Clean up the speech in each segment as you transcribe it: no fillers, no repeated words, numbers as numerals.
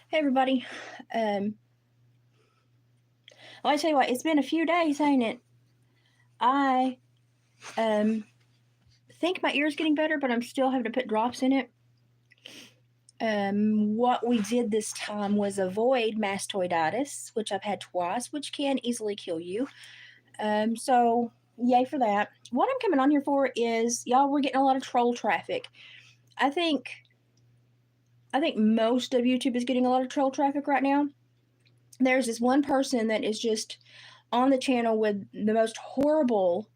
Hey everybody. Um, well, I tell you what, it's been a few days, ain't it? I think my ear's getting better, but I'm still having to put drops in it. What we did this time was avoid mastoiditis, which I've had twice, which can easily kill you. So yay for that. What I'm coming on here for is y'all. We're getting a lot of troll traffic. I think I think most of YouTube is getting a lot of troll traffic right now. There's this one person that is just on the channel with the most horrible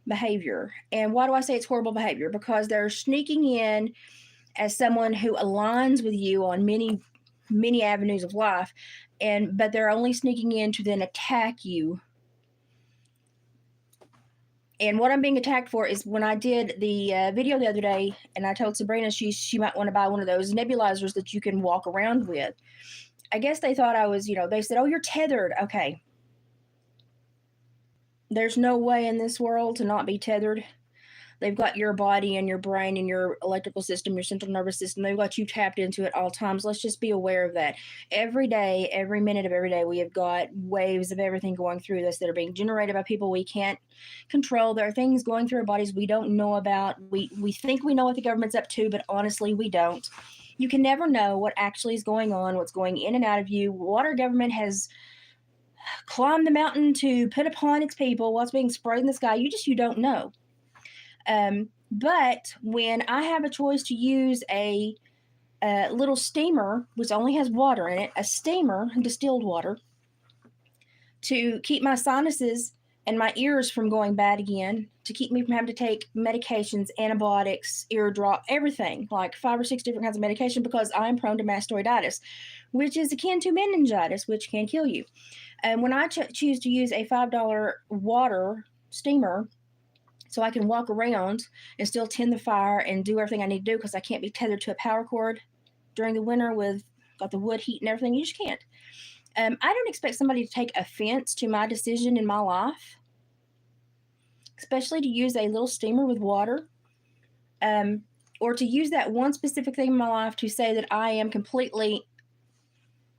behavior. And why do I say it's horrible behavior? Because they're sneaking in as someone who aligns with you on many avenues of life, but they're only sneaking in to then attack you. And what I'm being attacked for is when I did the video the other day, and I told Sabrina she might want to buy one of those nebulizers that you can walk around with. I guess they thought I was, they said, "Oh, you're tethered." Okay, there's no way in this world to not be tethered. They've got your body and your brain and your electrical system, your central nervous system. They've got you tapped into at all times. Let's just be aware of that. Every day, every minute of every day, we have got waves of everything going through us that are being generated by people we can't control. There are things going through our bodies we don't know about. We think we know what the government's up to, but honestly, we don't. You can never know what actually is going on, what's going in and out of you, what our government has climbed the mountain to put upon its people, what's being sprayed in the sky. You don't know. But when I have a choice to use a little steamer, which only has water in it, a steamer, distilled water, to keep my sinuses and my ears from going bad again, to keep me from having to take medications, antibiotics, ear drop, everything, like 5 or 6 different kinds of medication, because I'm prone to mastoiditis, which is akin to meningitis, which can kill you. And when I choose to use a $5 water steamer, so I can walk around and still tend the fire and do everything I need to do, because I can't be tethered to a power cord during the winter with got the wood heat and everything. You just can't. I don't expect somebody to take offense to my decision in my life, especially to use a little steamer with water, or to use that one specific thing in my life to say that I am completely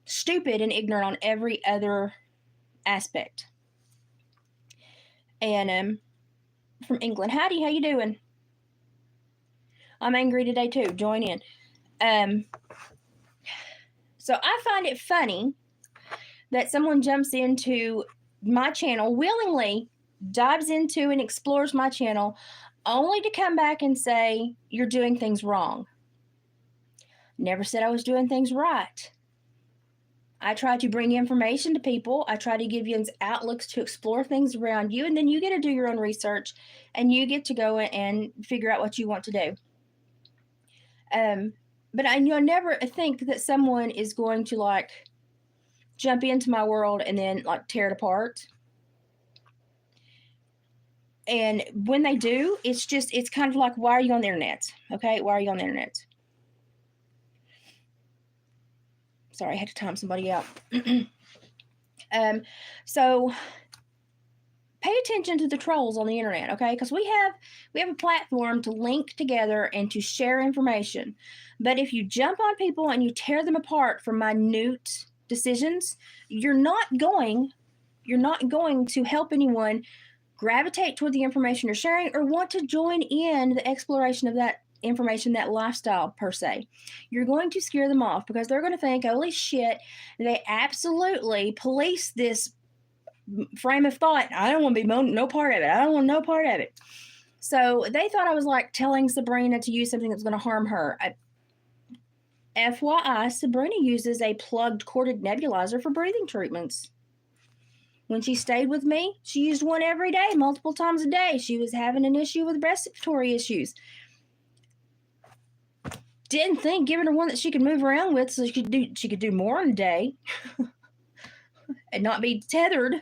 stupid and ignorant on every other aspect. And from England, howdy, how you doing? I'm angry today too. Join in. So I find it funny that someone jumps into my channel willingly, dives into and explores my channel, only to come back and say, "You're doing things wrong." Never said I was doing things right. I try to bring information to people. I try to give you outlooks to explore things around you, and then you get to do your own research, and you get to go and figure out what you want to do. But I never think that someone is going to like jump into my world and then like tear it apart. And when they do, it's kind of like, why are you on the internet? Okay, why are you on the internet? Sorry, I had to time somebody out. So pay attention to the trolls on the internet, okay? Because we have a platform to link together and to share information. But if you jump on people and you tear them apart for minute decisions, you're not going to help anyone gravitate toward the information you're sharing or want to join in the exploration of that information, that lifestyle per se. You're going to scare them off because they're going to think, holy shit, they absolutely police this frame of thought. I don't want to be no part of it. I don't want no part of it. So they thought I was like telling Sabrina to use something that's going to harm her. FYI, Sabrina uses a plugged corded nebulizer for breathing treatments. When she stayed with me, she used one every day, multiple times a day. She was having an issue with respiratory issues. Didn't think giving her one that she could move around with so she could do more in a day and not be tethered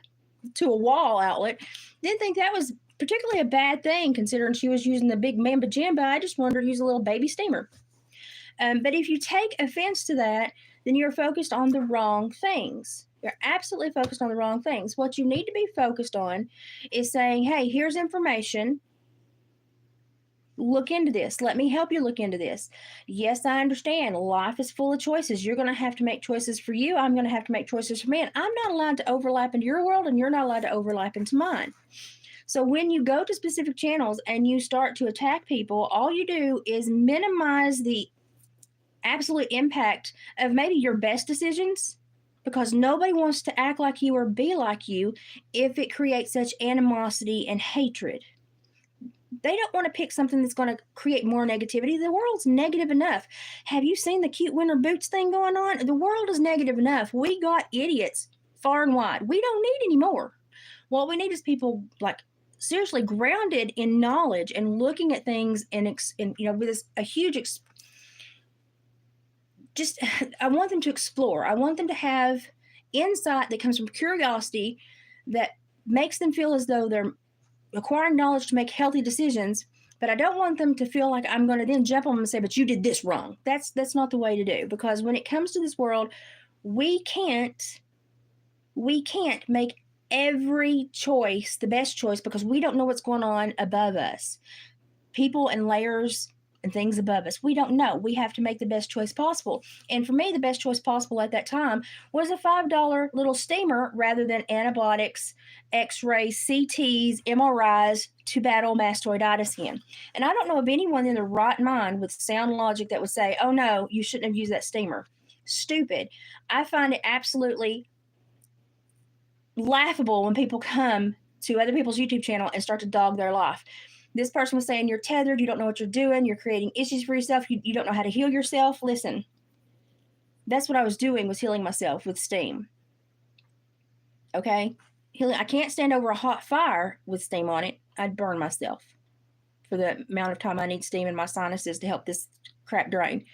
to a wall outlet. Didn't think that was particularly a bad thing considering she was using the big mamba jamba. I just wanted her to use a little baby steamer. But if you take offense to that, then you're focused on the wrong things. You're absolutely focused on the wrong things. What you need to be focused on is saying, hey, here's information. Look into this. Let me help you look into this. Yes, I understand. Life is full of choices. You're going to have to make choices for you. I'm going to have to make choices for me. And I'm not allowed to overlap into your world, and you're not allowed to overlap into mine. So when you go to specific channels and you start to attack people, all you do is minimize the absolute impact of maybe your best decisions, because nobody wants to act like you or be like you if it creates such animosity and hatred. They don't want to pick something that's going to create more negativity. The world's negative enough. Have you seen the cute winter boots thing going on? The world is negative enough. We got idiots far and wide. We don't need any more. What we need is people like seriously grounded in knowledge and looking at things and with this a huge just I want them to explore. I want them to have insight that comes from curiosity that makes them feel as though they're acquiring knowledge to make healthy decisions. But I don't want them to feel like I'm going to then jump on them and say, but you did this wrong. That's not the way to do, because when it comes to this world, we can't make every choice the best choice, because we don't know what's going on above us. People and layers and things above us, we don't know. We have to make the best choice possible. And for me, the best choice possible at that time was a $5 little steamer rather than antibiotics, x-rays, CTs, MRIs to battle mastoiditis in. And I don't know of anyone in their right mind with sound logic that would say, oh no, you shouldn't have used that steamer. Stupid. I find it absolutely laughable when people come to other people's YouTube channel and start to dog their life. This person was saying, you're tethered, you don't know what you're doing, you're creating issues for yourself, you don't know how to heal yourself. Listen, that's what I was doing, was healing myself with steam. Okay? I can't stand over a hot fire with steam on it. I'd burn myself for the amount of time I need steam in my sinuses to help this crap drain.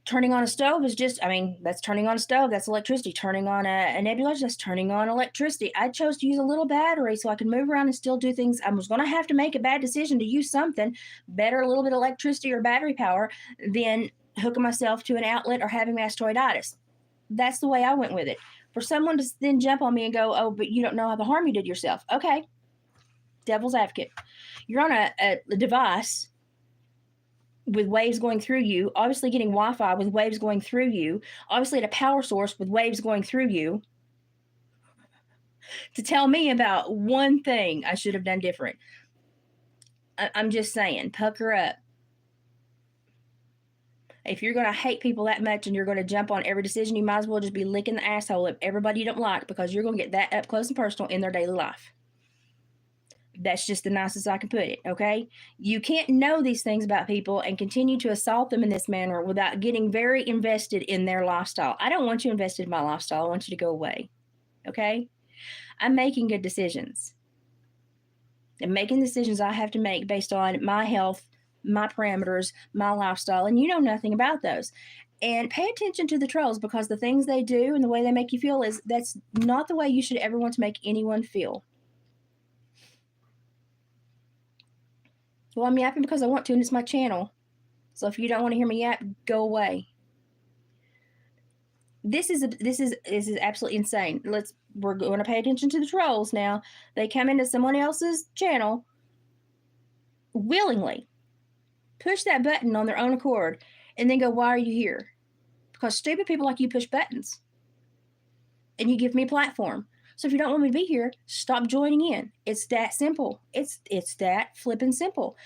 Turning on a stove is just, that's turning on a stove. That's electricity. Turning on a nebulizer, that's turning on electricity. I chose to use a little battery so I could move around and still do things. I was going to have to make a bad decision to use something better, a little bit of electricity or battery power, than hooking myself to an outlet or having mastoiditis. That's the way I went with it. For someone to then jump on me and go, oh, but you don't know how the harm you did yourself. Okay. Devil's advocate. You're on a device with waves going through you, obviously getting Wi-Fi with waves going through you, obviously at a power source with waves going through you, to tell me about one thing I should have done different. I'm just saying, pucker up. If you're going to hate people that much and you're going to jump on every decision, you might as well just be licking the asshole of everybody you don't like, because you're going to get that up close and personal in their daily life. That's just the nicest I can put it, okay? You can't know these things about people and continue to assault them in this manner without getting very invested in their lifestyle. I don't want you invested in my lifestyle. I want you to go away, okay? I'm making good decisions. I'm making decisions I have to make based on my health, my parameters, my lifestyle, and you know nothing about those. And pay attention to the trolls, because the things they do and the way they make you feel that's not the way you should ever want to make anyone feel. Well, I'm yapping because I want to, and it's my channel. So if you don't want to hear me yap, go away. This is absolutely insane. We're going to pay attention to the trolls now. They come into someone else's channel willingly, push that button on their own accord, and then go, why are you here? Because stupid people like you push buttons, and you give me a platform. So if you don't want me to be here, stop joining in. It's that simple. It's that flipping simple.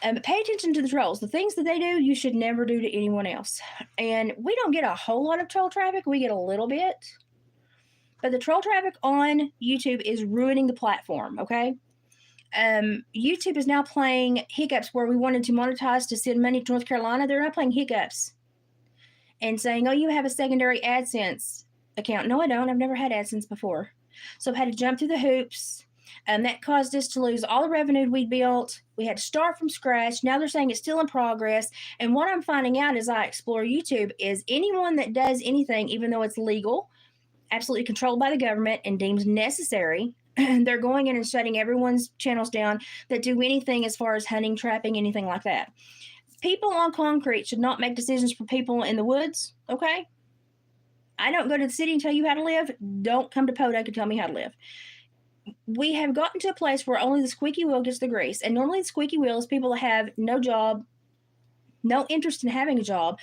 Pay attention to the trolls. The things that they do, you should never do to anyone else. And we don't get a whole lot of troll traffic. We get a little bit. But the troll traffic on YouTube is ruining the platform, okay? YouTube is now playing hiccups where we wanted to monetize to send money to North Carolina. They're not playing hiccups and saying, oh, you have a secondary AdSense account. No, I don't. I've never had AdSense before. So I've had to jump through the hoops, and that caused us to lose all the revenue we'd built. We had to start from scratch. Now they're saying it's still in progress. And what I'm finding out as I explore YouTube is anyone that does anything, even though it's legal, absolutely controlled by the government and deemed necessary, they're going in and shutting everyone's channels down that do anything as far as hunting, trapping, anything like that. People on concrete should not make decisions for people in the woods, okay? I don't go to the city and tell you how to live. Don't come to Podunk and tell me how to live. we have gotten to a place where only the squeaky wheel gets the grease. And normally the squeaky wheel is people that have no job, no interest in having a job,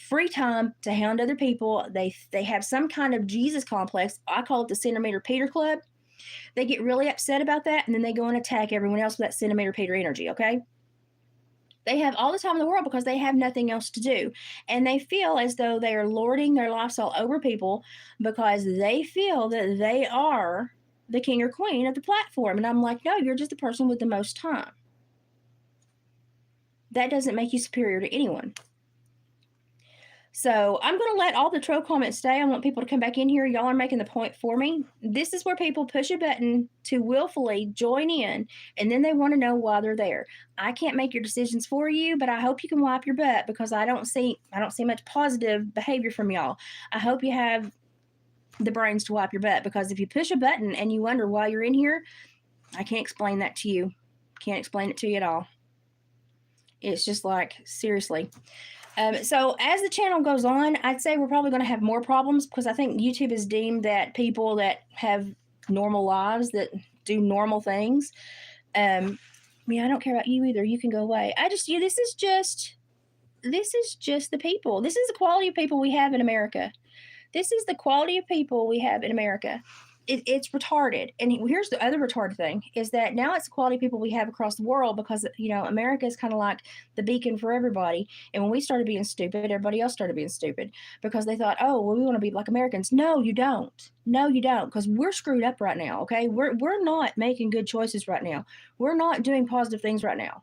free time to hound other people. They have some kind of Jesus complex. I call it the centimeter Peter Club. They get really upset about that, and then they go and attack everyone else with that centimeter Peter energy, okay? They have all the time in the world because they have nothing else to do. And they feel as though they are lording their lifestyle over people because they feel that they are the king or queen of the platform. And I'm like, no, you're just the person with the most time. That doesn't make you superior to anyone. So I'm going to let all the troll comments stay. I want people to come back in here. Y'all are making the point for me. This is where people push a button to willfully join in, and then they want to know why they're there. I can't make your decisions for you, but I hope you can wipe your butt because I don't see much positive behavior from y'all. I hope you have the brains to wipe your butt, because if you push a button and you wonder why you're in here, I can't explain that to you. Can't explain it to you at all. It's just like, seriously. So as the channel goes on, I'd say we're probably going to have more problems because I think YouTube has deemed that people that have normal lives, that do normal things. I don't care about you either. You can go away. This is just the people. This is the quality of people we have in America. This is the quality of people we have in America. It's retarded. And here's the other retarded thing is that now it's the quality of people we have across the world because, America is kind of like the beacon for everybody. And when we started being stupid, everybody else started being stupid because they thought, oh, well, we want to be like Americans. No, you don't. No, you don't. Because we're screwed up right now. Okay. We're not making good choices right now. We're not doing positive things right now.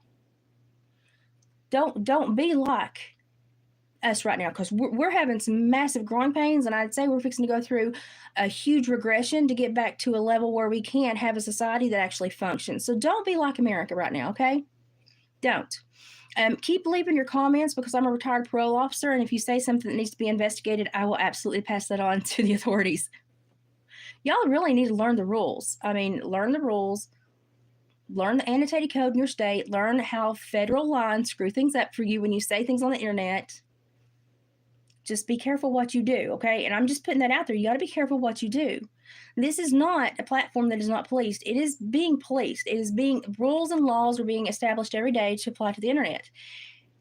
Don't be like us right now because we're having some massive growing pains, and I'd say we're fixing to go through a huge regression to get back to a level where we can have a society that actually functions. So don't be like America right now, okay? Don't. Keep leaving your comments because I'm a retired parole officer, and if you say something that needs to be investigated, I will absolutely pass that on to the authorities. Y'all really need to learn the rules. Learn the rules. Learn the annotated code in your state. Learn how federal lines screw things up for you when you say things on the internet. Just be careful what you do, okay? And I'm just putting that out there. You got to be careful what you do. This is not a platform that is not policed. It is being policed. Rules and laws are being established every day to apply to the internet.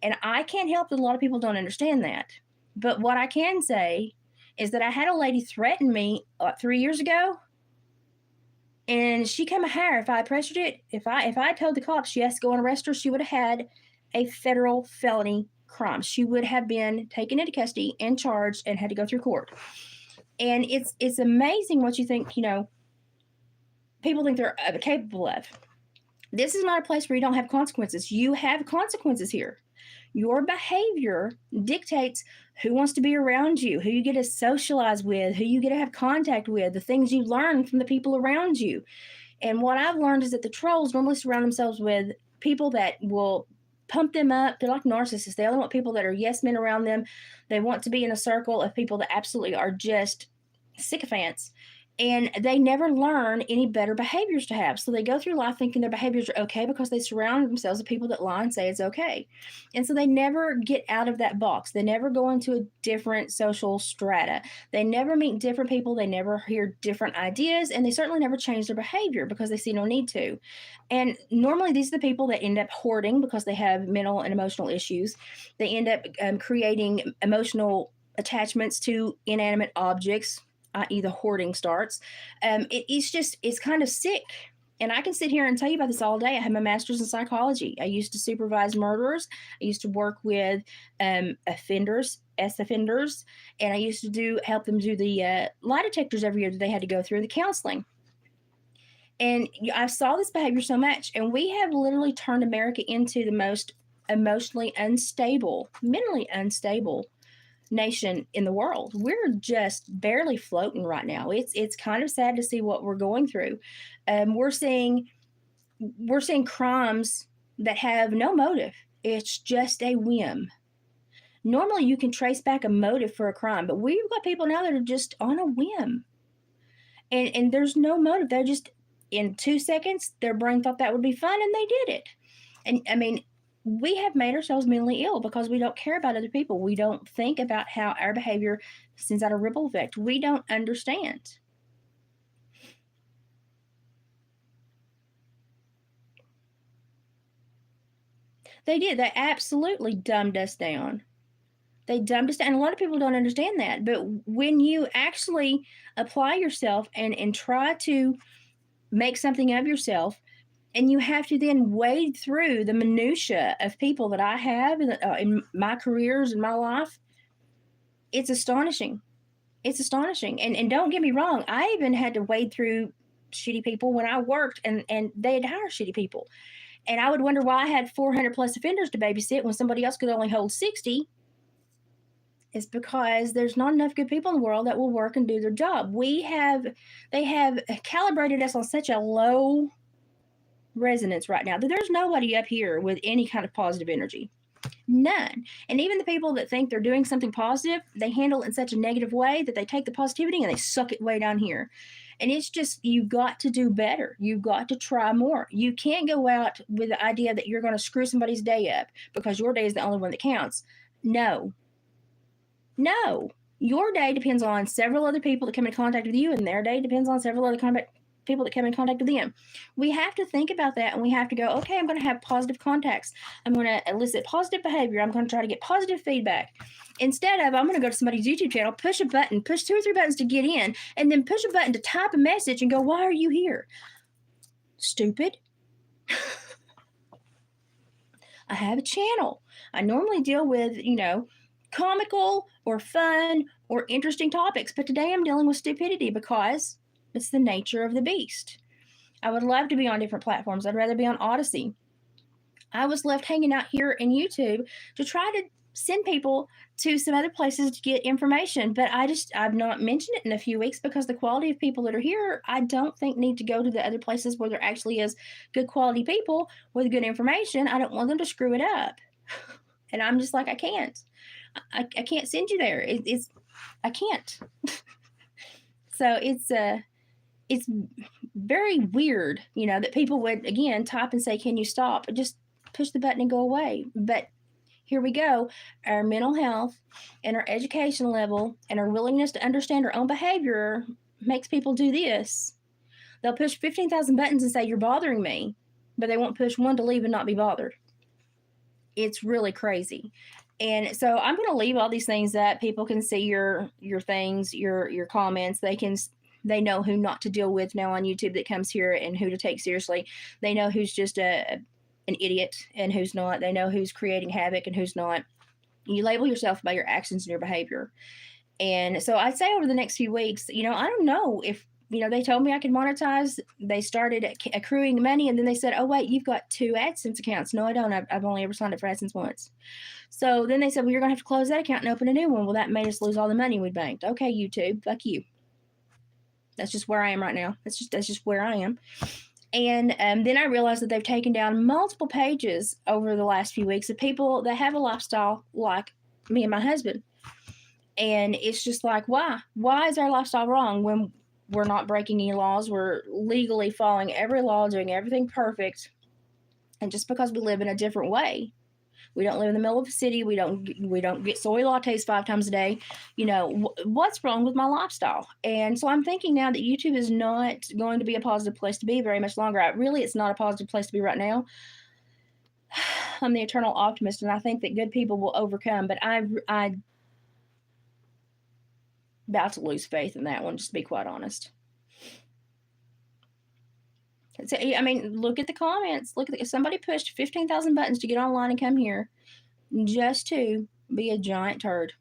And I can't help that a lot of people don't understand that. But what I can say is that I had a lady threaten me 3 years ago, and she came a higher. If I pressured it, if I told the cops she has to go and arrest her, she would have had a federal felony crime. She would have been taken into custody and charged and had to go through court. And it's amazing what you think, people think they're capable of. This is not a place where you don't have consequences. You have consequences here. Your behavior dictates who wants to be around you, who you get to socialize with, who you get to have contact with, the things you learn from the people around you. And what I've learned is that the trolls normally surround themselves with people that will pump them up. They're like narcissists. They only want people that are yes men around them. They want to be in a circle of people that absolutely are just sycophants. And they never learn any better behaviors to have. So they go through life thinking their behaviors are okay because they surround themselves with people that lie and say it's okay. And so they never get out of that box. They never go into a different social strata. They never meet different people. They never hear different ideas. And they certainly never change their behavior because they see no need to. And normally these are the people that end up hoarding because they have mental and emotional issues. They end up creating emotional attachments to inanimate objects, i.e. the hoarding starts. It's kind of sick. And I can sit here and tell you about this all day. I have my master's in psychology. I used to supervise murderers. I used to work with offenders, ex-offenders, and I used to help them do the lie detectors every year that they had to go through, the counseling. And I saw this behavior so much, and we have literally turned America into the most emotionally unstable, mentally unstable nation in the world. We're just barely floating right now. It's kind of sad to see what we're going through. We're seeing crimes that have no motive. It's just a whim. Normally you can trace back a motive for a crime, but we've got people now that are just on a whim. And there's no motive. They're just, in 2 seconds, their brain thought that would be fun and they did it. And we have made ourselves mentally ill because we don't care about other people. We don't think about how our behavior sends out a ripple effect. We don't understand. They did. They absolutely dumbed us down. They dumbed us down. And a lot of people don't understand that. But when you actually apply yourself and try to make something of yourself, and you have to then wade through the minutia of people that I have in my careers in my life, it's astonishing. It's astonishing. And don't get me wrong, I even had to wade through shitty people when I worked, and they'd hire shitty people. And I would wonder why I had 400 plus offenders to babysit when somebody else could only hold 60. It's because there's not enough good people in the world that will work and do their job. They have calibrated us on such a low resonance right now that there's nobody up here with any kind of positive energy. None. And even the people that think they're doing something positive, they handle it in such a negative way that they take the positivity and they suck it way down here. And it's just, you've got to do better. You've got to try more. You can't go out with the idea that you're going to screw somebody's day up because your day is the only one that counts. No. No. Your day depends on several other people that come in contact with you, and their day depends on several other people that come in contact with them. We have to think about that, and we have to go, okay, I'm going to have positive contacts. I'm going to elicit positive behavior. I'm going to try to get positive feedback. Instead of, I'm going to go to somebody's YouTube channel, push a button, push 2 or 3 buttons to get in, and then push a button to type a message and go, why are you here? Stupid. I have a channel. I normally deal with, comical or fun or interesting topics, but today I'm dealing with stupidity because it's the nature of the beast. I would love to be on different platforms. I'd rather be on Odyssey. I was left hanging out here in YouTube to try to send people to some other places to get information, but I've not mentioned it in a few weeks because the quality of people that are here, I don't think need to go to the other places where there actually is good quality people with good information. I don't want them to screw it up. And I'm just like, I can't. I can't send you there. I can't. So it's very weird, that people would, again, type and say, can you stop? Just push the button and go away. But here we go. Our mental health and our education level and our willingness to understand our own behavior makes people do this. They'll push 15,000 buttons and say, you're bothering me, but they won't push one to leave and not be bothered. It's really crazy. And so I'm going to leave all these things up. People can see your things, your comments. They know who not to deal with now on YouTube that comes here and who to take seriously. They know who's just an idiot and who's not. They know who's creating havoc and who's not. You label yourself by your actions and your behavior. And so I'd say over the next few weeks, I don't know if, they told me I could monetize. They started accruing money, and then they said, oh, wait, you've got 2 AdSense accounts. No, I don't. I've only ever signed up for AdSense once. So then they said, well, you're going to have to close that account and open a new one. Well, that made us lose all the money we'd banked. Okay, YouTube, fuck you. That's just where I am right now. That's just where I am. And then I realized that they've taken down multiple pages over the last few weeks of people that have a lifestyle like me and my husband. And it's just like, why? Why is our lifestyle wrong when we're not breaking any laws? We're legally following every law, doing everything perfect. And just because we live in a different way, we don't live in the middle of a city. We don't get soy lattes 5 times a day. What's wrong with my lifestyle? And so I'm thinking now that YouTube is not going to be a positive place to be very much longer. It's not a positive place to be right now. I'm the eternal optimist, and I think that good people will overcome. But I about to lose faith in that one, just to be quite honest. So, look at the comments. Somebody pushed 15,000 buttons to get online and come here just to be a giant turd.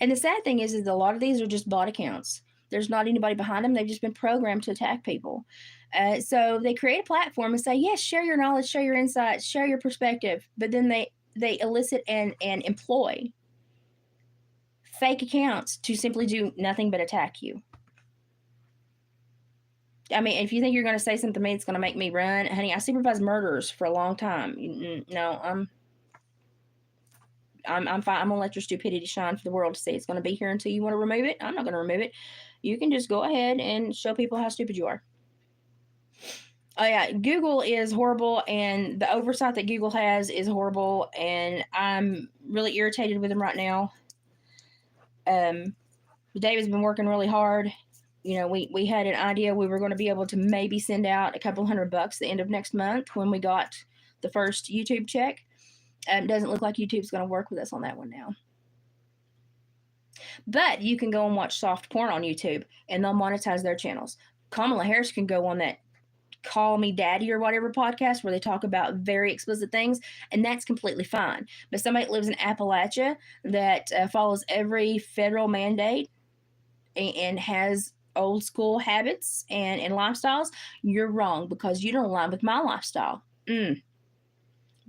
And the sad thing is a lot of these are just bot accounts. There's not anybody behind them. They've just been programmed to attack people. So they create a platform and say, yes, share your knowledge, share your insights, share your perspective. But then they elicit and employ fake accounts to simply do nothing but attack you. If you think you're going to say something to me that's going to make me run, honey, I supervised murderers for a long time. No, I'm fine. I'm going to let your stupidity shine for the world to see. It's going to be here until you want to remove it. I'm not going to remove it. You can just go ahead and show people how stupid you are. Oh, yeah, Google is horrible, and the oversight that Google has is horrible, and I'm really irritated with them right now. David's been working really hard. We had an idea we were going to be able to maybe send out a couple $100 the end of next month when we got the first YouTube check. Doesn't look like YouTube's going to work with us on that one now. But you can go and watch soft porn on YouTube, and they'll monetize their channels. Kamala Harris can go on that Call Me Daddy or whatever podcast where they talk about very explicit things, and that's completely fine. But somebody that lives in Appalachia that follows every federal mandate and has old school habits and lifestyles, you're wrong because you don't align with my lifestyle.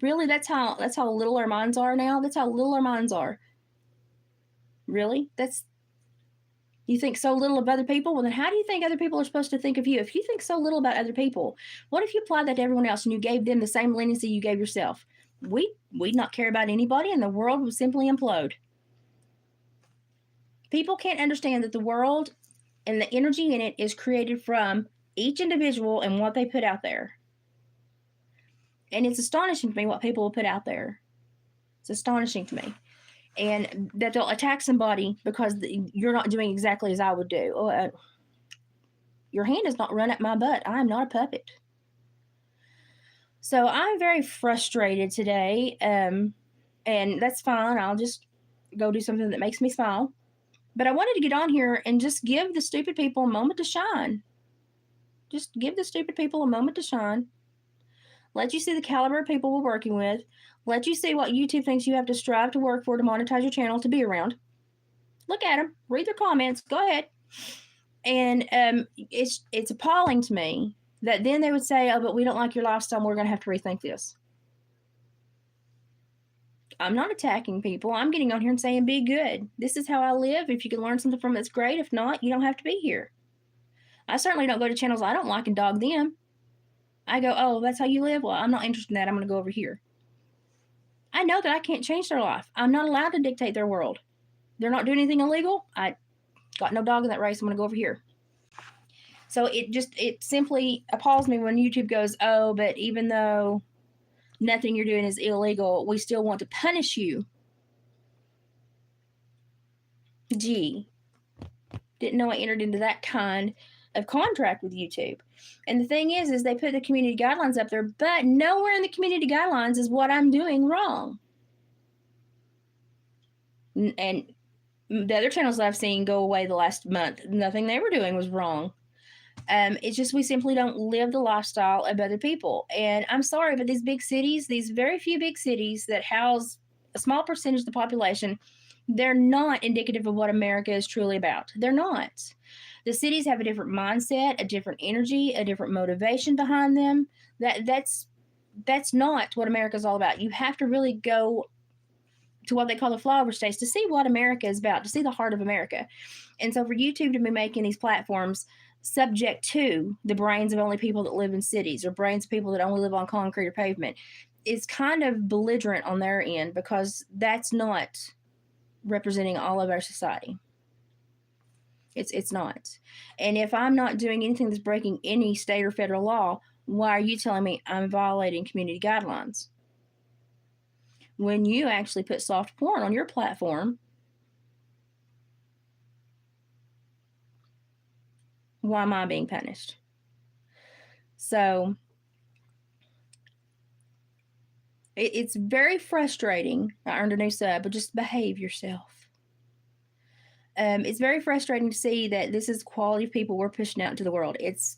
Really, that's how little our minds are now. That's how little our minds are. Really? You think so little of other people? Well, then how do you think other people are supposed to think of you? If you think so little about other people, what if you applied that to everyone else and you gave them the same leniency you gave yourself? We'd not care about anybody, and the world would simply implode. People can't understand that the world and the energy in it is created from each individual and what they put out there. And it's astonishing to me what people will put out there. It's astonishing to me. And that they'll attack somebody because you're not doing exactly as I would do. Your hand is not run up my butt. I am not a puppet. So I'm very frustrated today, and that's fine. I'll just go do something that makes me smile. But I wanted to get on here and just give the stupid people a moment to shine. Just give the stupid people a moment to shine. Let you see the caliber of people we're working with. Let you see what YouTube thinks you have to strive to work for to monetize your channel to be around. Look at them. Read their comments. Go ahead. And it's appalling to me that then they would say, oh, but we don't like your lifestyle. We're going to have to rethink this. I'm not attacking people. I'm getting on here and saying, be good. This is how I live. If you can learn something from it, it's great. If not, you don't have to be here. I certainly don't go to channels I don't like and dog them. I go, oh, that's how you live? Well, I'm not interested in that. I'm going to go over here. I know that I can't change their life. I'm not allowed to dictate their world. They're not doing anything illegal. I got no dog in that race. I'm going to go over here. So it simply appalls me when YouTube goes, oh, but even though nothing you're doing is illegal, we still want to punish you. Gee, didn't know I entered into that kind of contract with YouTube. And the thing is they put the community guidelines up there, but nowhere in the community guidelines is what I'm doing wrong. And the other channels that I've seen go away the last month, nothing they were doing was wrong. It's just we simply don't live the lifestyle of other people. And I'm sorry, but these big cities, these very few big cities that house a small percentage of the population, they're not indicative of what America is truly about. They're not. The cities have a different mindset, a different energy, a different motivation behind them. That's not what America is all about. You have to really go to what they call the flower states to see what America is about, to see the heart of America. And so for YouTube to be making these platforms subject to the brains of only people that live in cities or brains of people that only live on concrete or pavement is kind of belligerent on their end, because that's not representing all of our society. It's not. And if I'm not doing anything that's breaking any state or federal law, why are you telling me I'm violating community guidelines? When you actually put soft porn on your platform, why am I being punished? So it's very frustrating. I earned a new sub, but just behave yourself. It's very frustrating to see that this is the quality of people we're pushing out into the world. It's,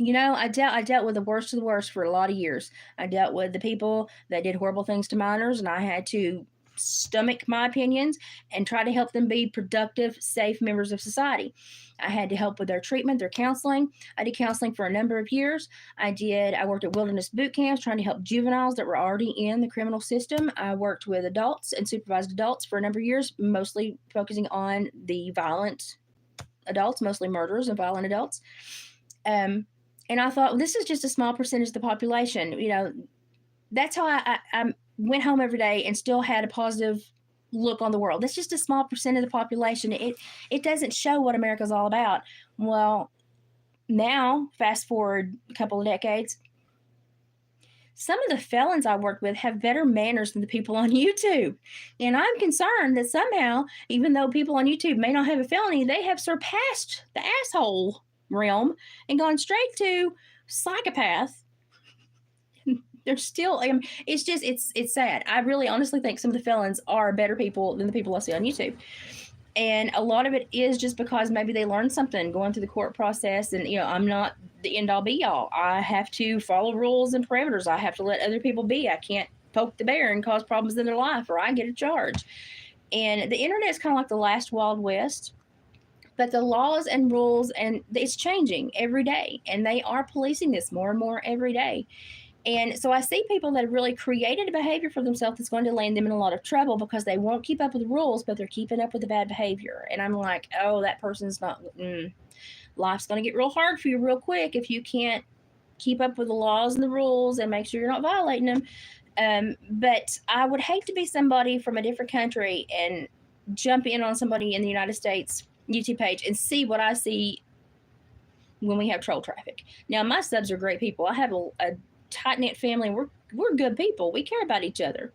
I dealt with the worst of the worst for a lot of years. I dealt with the people that did horrible things to minors, and I had to stomach my opinions and try to help them be productive, safe members of society. I had to help with their treatment, their counseling. I did counseling for a number of years. I worked at wilderness boot camps trying to help juveniles that were already in the criminal system. I worked with adults and supervised adults for a number of years, mostly focusing on the violent adults, mostly murderers and violent adults. And I thought, well, this is just a small percentage of the population. That's how I went home every day and still had a positive look on the world. That's just a small percent of the population. It doesn't show what America's all about. Well, now, fast forward a couple of decades, some of the felons I worked with have better manners than the people on YouTube. And I'm concerned that somehow, even though people on YouTube may not have a felony, they have surpassed the asshole realm and gone straight to psychopath. They're still, it's just, it's sad. I really honestly think some of the felons are better people than the people I see on YouTube. And a lot of it is just because maybe they learned something going through the court process. And, I'm not the end all be all. I have to follow rules and parameters. I have to let other people be. I can't poke the bear and cause problems in their life, or I get a charge. And the internet is kind of like the last Wild West. But the laws and rules, and it's changing every day. And they are policing this more and more every day. And so I see people that have really created a behavior for themselves that's going to land them in a lot of trouble because they won't keep up with the rules, but they're keeping up with the bad behavior. And I'm like, oh, that person's not, life's going to get real hard for you real quick if you can't keep up with the laws and the rules and make sure you're not violating them. But I would hate to be somebody from a different country and jump in on somebody in the United States YouTube page and see what I see when we have troll traffic. Now, my subs are great people. I have a tight knit family. We're good people. We care about each other.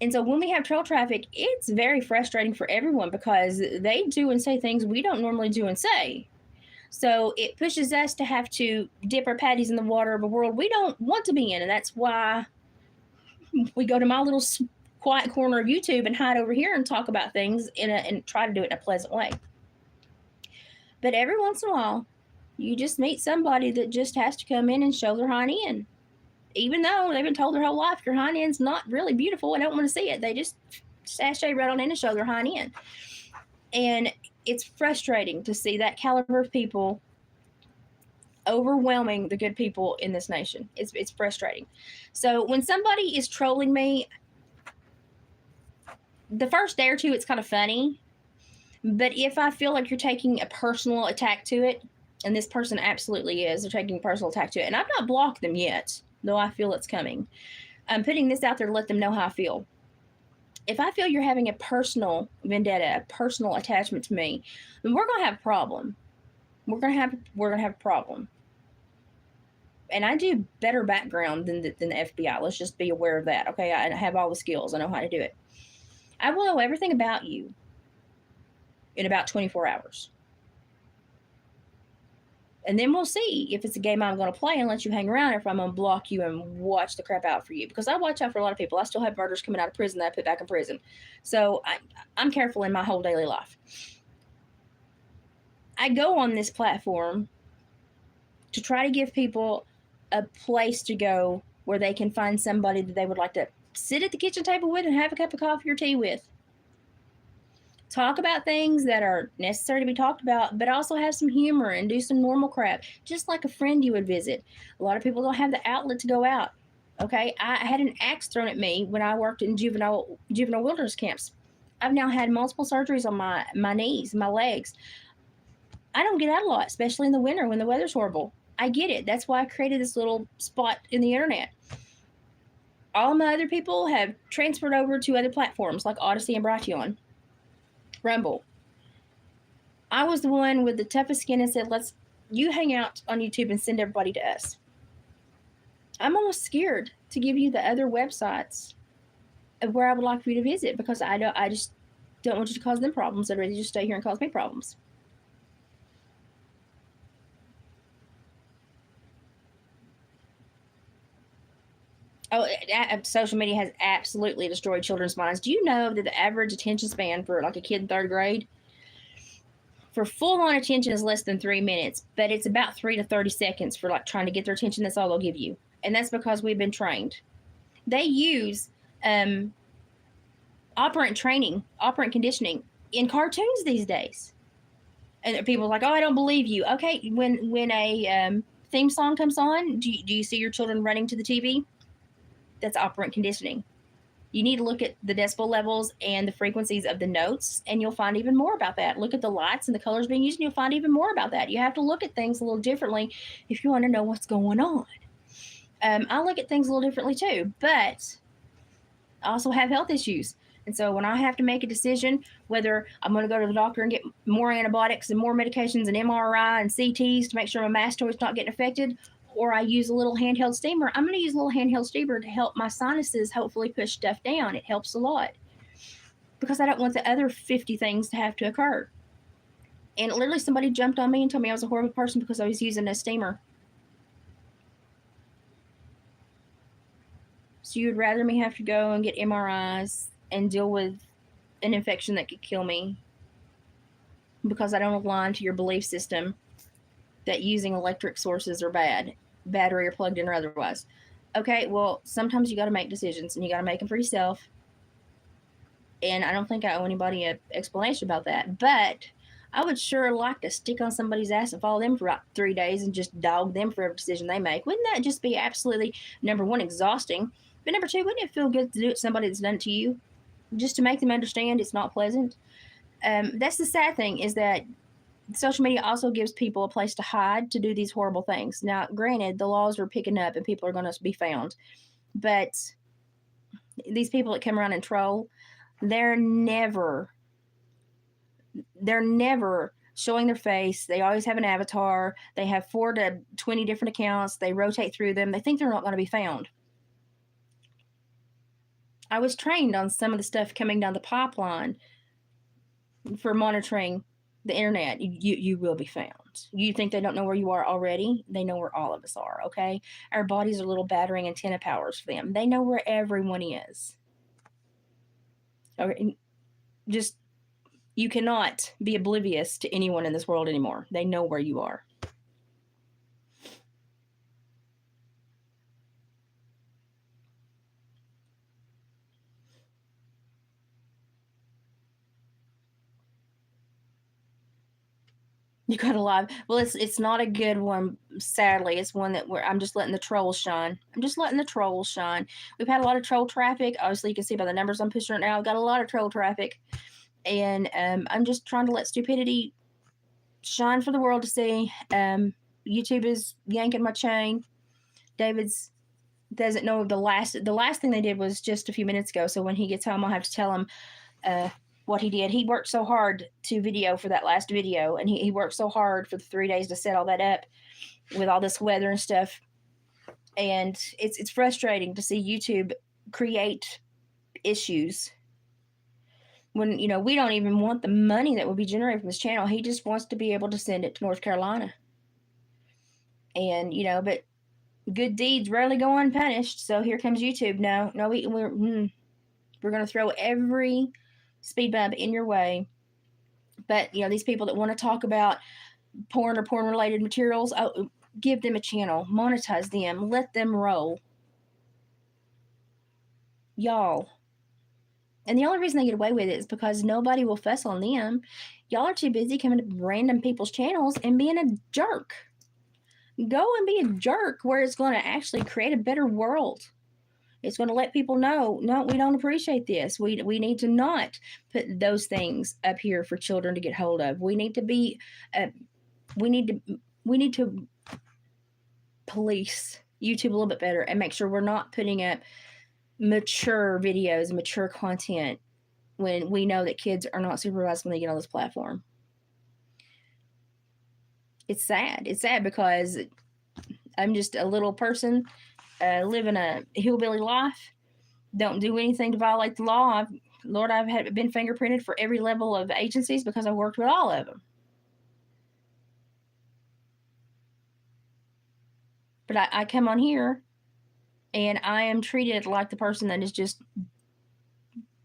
And so when we have troll traffic, it's very frustrating for everyone because they do and say things we don't normally do and say. So it pushes us to have to dip our patties in the water of a world we don't want to be in. And that's why we go to my little quiet corner of YouTube and hide over here and talk about things and try to do it in a pleasant way. But every once in a while, you just meet somebody that just has to come in and show their hind end. Even though they've been told their whole life your hind end's not really beautiful and don't want to see it, they just sashay right on in and show their hind end. And it's frustrating to see that caliber of people overwhelming the good people in this nation. It's frustrating. So when somebody is trolling me, the first day or two, it's kind of funny. But if I feel like you're taking a personal attack to it, and this person absolutely is, they're taking a personal attack to it, and I've not blocked them yet, though I feel it's coming. I'm putting this out there to let them know how I feel. If I feel you're having a personal vendetta, a personal attachment to me, then we're going to have a problem. We're going to have a problem. And I do better background than the FBI. Let's just be aware of that. Okay, I have all the skills. I know how to do it. I will know everything about you in about 24 hours. And then we'll see if it's a game I'm going to play and let you hang around, or if I'm going to block you and watch the crap out for you. Because I watch out for a lot of people. I still have murders coming out of prison that I put back in prison. So I'm careful in my whole daily life. I go on this platform to try to give people a place to go where they can find somebody that they would like to sit at the kitchen table with and have a cup of coffee or tea with. Talk about things that are necessary to be talked about, but also have some humor and do some normal crap, just like a friend you would visit. A lot of people don't have the outlet to go out. Okay, I had an axe thrown at me when I worked in juvenile wilderness camps. I've now had multiple surgeries on my knees, my legs. I don't get out a lot, especially in the winter when the weather's horrible. I get it. That's why I created this little spot in the internet. All my other people have transferred over to other platforms like Odyssey and Brighteon. Rumble. I was the one with the toughest skin and said, you hang out on YouTube and send everybody to us. I'm almost scared to give you the other websites of where I would like for you to visit because I just don't want you to cause them problems. I'd rather just stay here and cause me problems. Oh, social media has absolutely destroyed children's minds. Do you know that the average attention span for like a kid in third grade for full-on attention is less than 3 minutes, but it's about 3 to 30 seconds for like trying to get their attention. That's all they'll give you. And that's because we've been trained. They use operant training, operant conditioning in cartoons these days. And people are like, oh, I don't believe you. Okay, when a theme song comes on, do you see your children running to the TV? That's operant conditioning. You need to look at the decibel levels and the frequencies of the notes, and you'll find even more about that. Look at the lights and the colors being used, and you'll find even more about that. You have to look at things a little differently if you want to know what's going on. I look at things a little differently too, but I also have health issues. And so when I have to make a decision whether I'm going to go to the doctor and get more antibiotics and more medications and MRI and CTs to make sure my mastoid's not getting affected, or I use a little handheld steamer, I'm going to use a little handheld steamer to help my sinuses hopefully push stuff down. It helps a lot because I don't want the other 50 things to have to occur. And literally somebody jumped on me and told me I was a horrible person because I was using a steamer. So you'd rather me have to go and get MRIs and deal with an infection that could kill me because I don't align to your belief system that using electric sources are bad, battery or plugged in or otherwise. Okay, well, sometimes you got to make decisions and you got to make them for yourself. And I don't think I owe anybody an explanation about that. But I would sure like to stick on somebody's ass and follow them for about 3 days and just dog them for every decision they make. Wouldn't that just be absolutely, number one, exhausting? But number two, wouldn't it feel good to do it to somebody that's done it to you? Just to make them understand it's not pleasant. That's the sad thing, is that social media also gives people a place to hide to do these horrible things. Now, granted, the laws are picking up and people are going to be found, but these people that come around and troll, they're never showing their face. They always have an avatar. They have 4 to 20 different accounts. They rotate through them. They think they're not going to be found. I was trained on some of the stuff coming down the pipeline for monitoring the internet. You will be found. You think they don't know where you are already? They know where all of us are, okay? Our bodies are little battering antenna powers for them. They know where everyone is. Okay, just, you cannot be oblivious to anyone in this world anymore. They know where you are. You got a live. Well, it's not a good one. Sadly, it's one that I'm just letting the trolls shine. I'm just letting the trolls shine. We've had a lot of troll traffic. Obviously, you can see by the numbers I'm pushing right now. I've got a lot of troll traffic, and I'm just trying to let stupidity shine for the world to see. YouTube is yanking my chain. David's doesn't know the last thing they did was just a few minutes ago. So when he gets home, I'll have to tell him what he did. He worked so hard to video for that last video, and he worked so hard for the 3 days to set all that up with all this weather and stuff. And it's frustrating to see YouTube create issues when, you know, we don't even want the money that will be generated from this channel. He just wants to be able to send it to North Carolina. And, you know, but good deeds rarely go unpunished. So here comes YouTube. No, we're going to throw every speed bump in your way. But, you know, these people that want to talk about porn or porn related materials, give them a channel, monetize them, let them roll. Y'all. And the only reason they get away with it is because nobody will fuss on them. Y'all are too busy coming to random people's channels and being a jerk. Go and be a jerk where it's going to actually create a better world. It's going to let people know, no, we don't appreciate this. We need to not put those things up here for children to get hold of. We need to be, we need to police YouTube a little bit better and make sure we're not putting up mature videos and mature content when we know that kids are not supervised when they get on this platform. It's sad. It's sad because I'm just a little person living a hillbilly life. Don't do anything to violate the law. I've been fingerprinted for every level of agencies because I worked with all of them. But I come on here and I am treated like the person that is just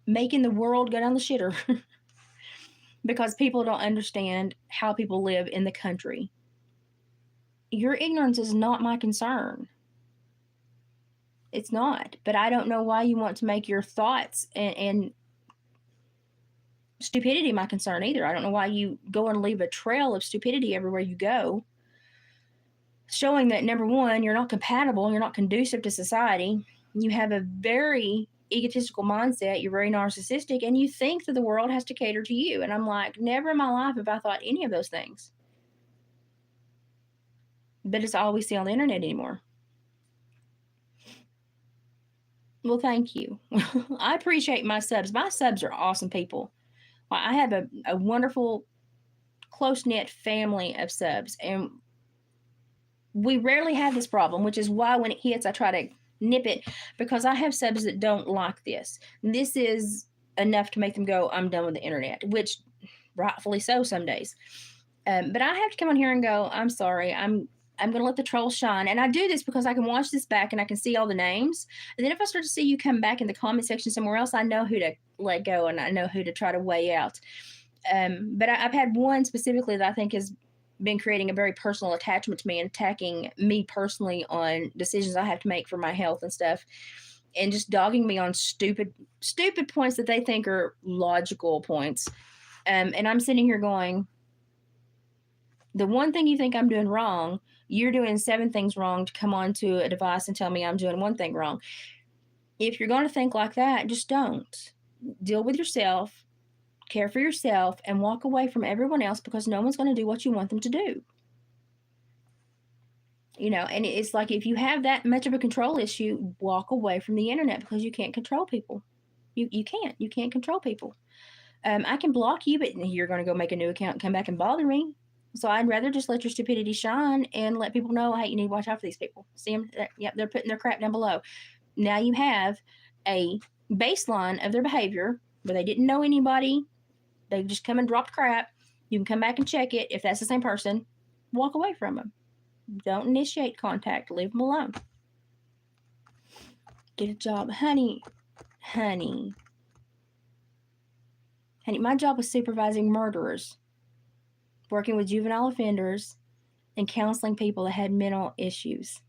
making the world go down the shitter because people don't understand how people live in the country. Your ignorance is not my concern. It's not. But I don't know why you want to make your thoughts and stupidity my concern either. I don't know why you go and leave a trail of stupidity everywhere you go, showing that, number one, you're not compatible, you're not conducive to society, you have a very egotistical mindset, you're very narcissistic, and you think that the world has to cater to you. And I'm like, never in my life have I thought any of those things. But it's all we see on the internet anymore. Well, thank you. I appreciate my subs. My subs are awesome people. I have a wonderful, close-knit family of subs, and we rarely have this problem, which is why when it hits, I try to nip it, because I have subs that don't like this. This is enough to make them go, I'm done with the internet, which rightfully so some days. But I have to come on here and go, I'm sorry, I'm I'm going to let the trolls shine. And I do this because I can watch this back and I can see all the names. And then if I start to see you come back in the comment section somewhere else, I know who to let go and I know who to try to weigh out. But I've had one specifically that I think has been creating a very personal attachment to me and attacking me personally on decisions I have to make for my health and stuff, and just dogging me on stupid points that they think are logical points. And I'm sitting here going, the one thing you think I'm doing wrong, you're doing 7 things wrong to come onto a device and tell me I'm doing one thing wrong. If you're going to think like that, just don't. Deal with yourself, care for yourself, and walk away from everyone else, because no one's going to do what you want them to do. And it's like, if you have that much of a control issue, walk away from the internet, because you can't control people. You can't control people. I can block you, but you're going to go make a new account and come back and bother me. So I'd rather just let your stupidity shine and let people know, hey, you need to watch out for these people. See them? Yep, they're putting their crap down below. Now you have a baseline of their behavior where they didn't know anybody. They just come and dropped crap. You can come back and check it. If that's the same person, walk away from them. Don't initiate contact. Leave them alone. Get a job. Honey, my job was supervising murderers, working with juvenile offenders, and counseling people that had mental issues.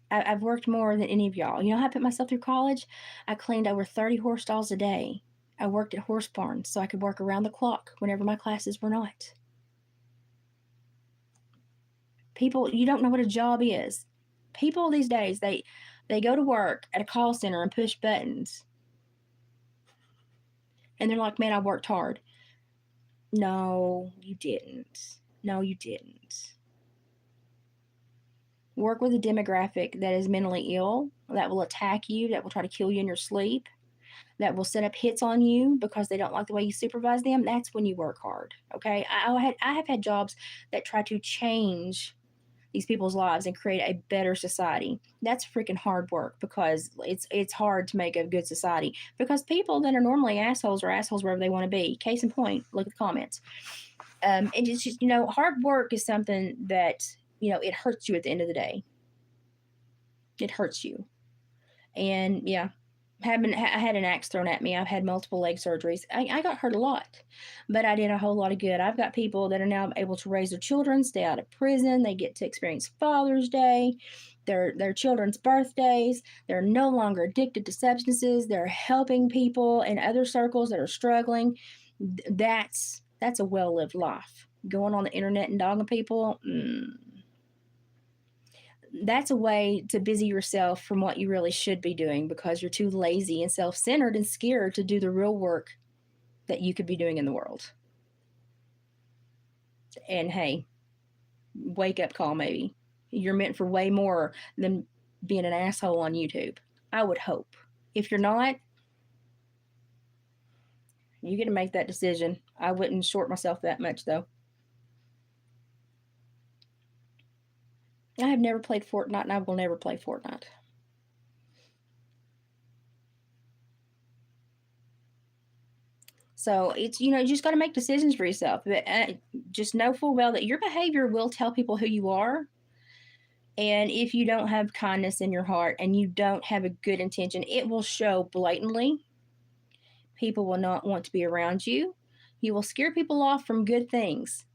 I've worked more than any of y'all. You know how I put myself through college? I cleaned over 30 horse stalls a day. I worked at horse barns so I could work around the clock whenever my classes were not. People, you don't know what a job is. People these days, they go to work at a call center and push buttons. And they're like, man, I worked hard. No, you didn't. No, you didn't. Work with a demographic that is mentally ill, that will attack you, that will try to kill you in your sleep, that will set up hits on you because they don't like the way you supervise them. That's when you work hard. Okay. I have had jobs that try to change these people's lives and create a better society. That's freaking hard work, because it's hard to make a good society, because people that are normally assholes are assholes wherever they want to be. Case in point, look at the comments. And it's just, hard work is something that, it hurts you at the end of the day. It hurts you. And yeah, I had an axe thrown at me. I've had multiple leg surgeries. I got hurt a lot, but I did a whole lot of good. I've got people that are now able to raise their children, stay out of prison. They get to experience Father's Day, their children's birthdays. They're no longer addicted to substances. They're helping people in other circles that are struggling. That's a well-lived life. Going on the internet and dogging people, that's a way to busy yourself from what you really should be doing, because you're too lazy and self-centered and scared to do the real work that you could be doing in the world. And hey, wake up call, maybe. You're meant for way more than being an asshole on YouTube. I would hope. If you're not, you get to make that decision. I wouldn't short myself that much, though. I have never played Fortnite, and I will never play Fortnite. So it's, you just got to make decisions for yourself. But just know full well that your behavior will tell people who you are. And if you don't have kindness in your heart and you don't have a good intention, it will show blatantly. People will not want to be around you. You will scare people off from good things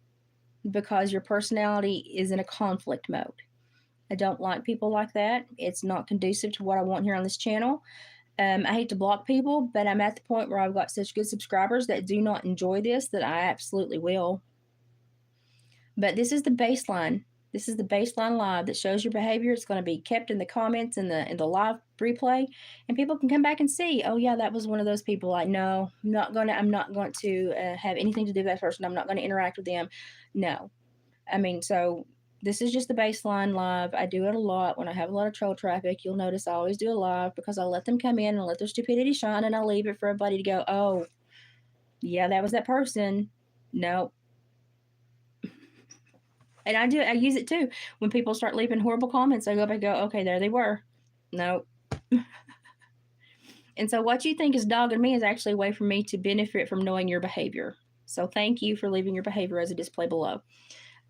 because your personality is in a conflict mode. I don't like people like that. It's not conducive to what I want here on this channel. I hate to block people, but I'm at the point where I've got such good subscribers that do not enjoy this that I absolutely will. But this is the baseline. This is the baseline live that shows your behavior. It's going to be kept in the comments in the live replay, and people can come back and see, oh yeah, that was one of those people. I'm not going to have anything to do with that person. I'm not going to interact with them. No. So this is just the baseline live. I do it a lot when I have a lot of troll traffic. You'll notice I always do a live because I let them come in and let their stupidity shine, and I leave it for everybody to go, oh, yeah, that was that person. No. And I use it too. When people start leaving horrible comments, I go back and go, okay, there they were. No. And so what you think is dogging me is actually a way for me to benefit from knowing your behavior. So thank you for leaving your behavior as a display below.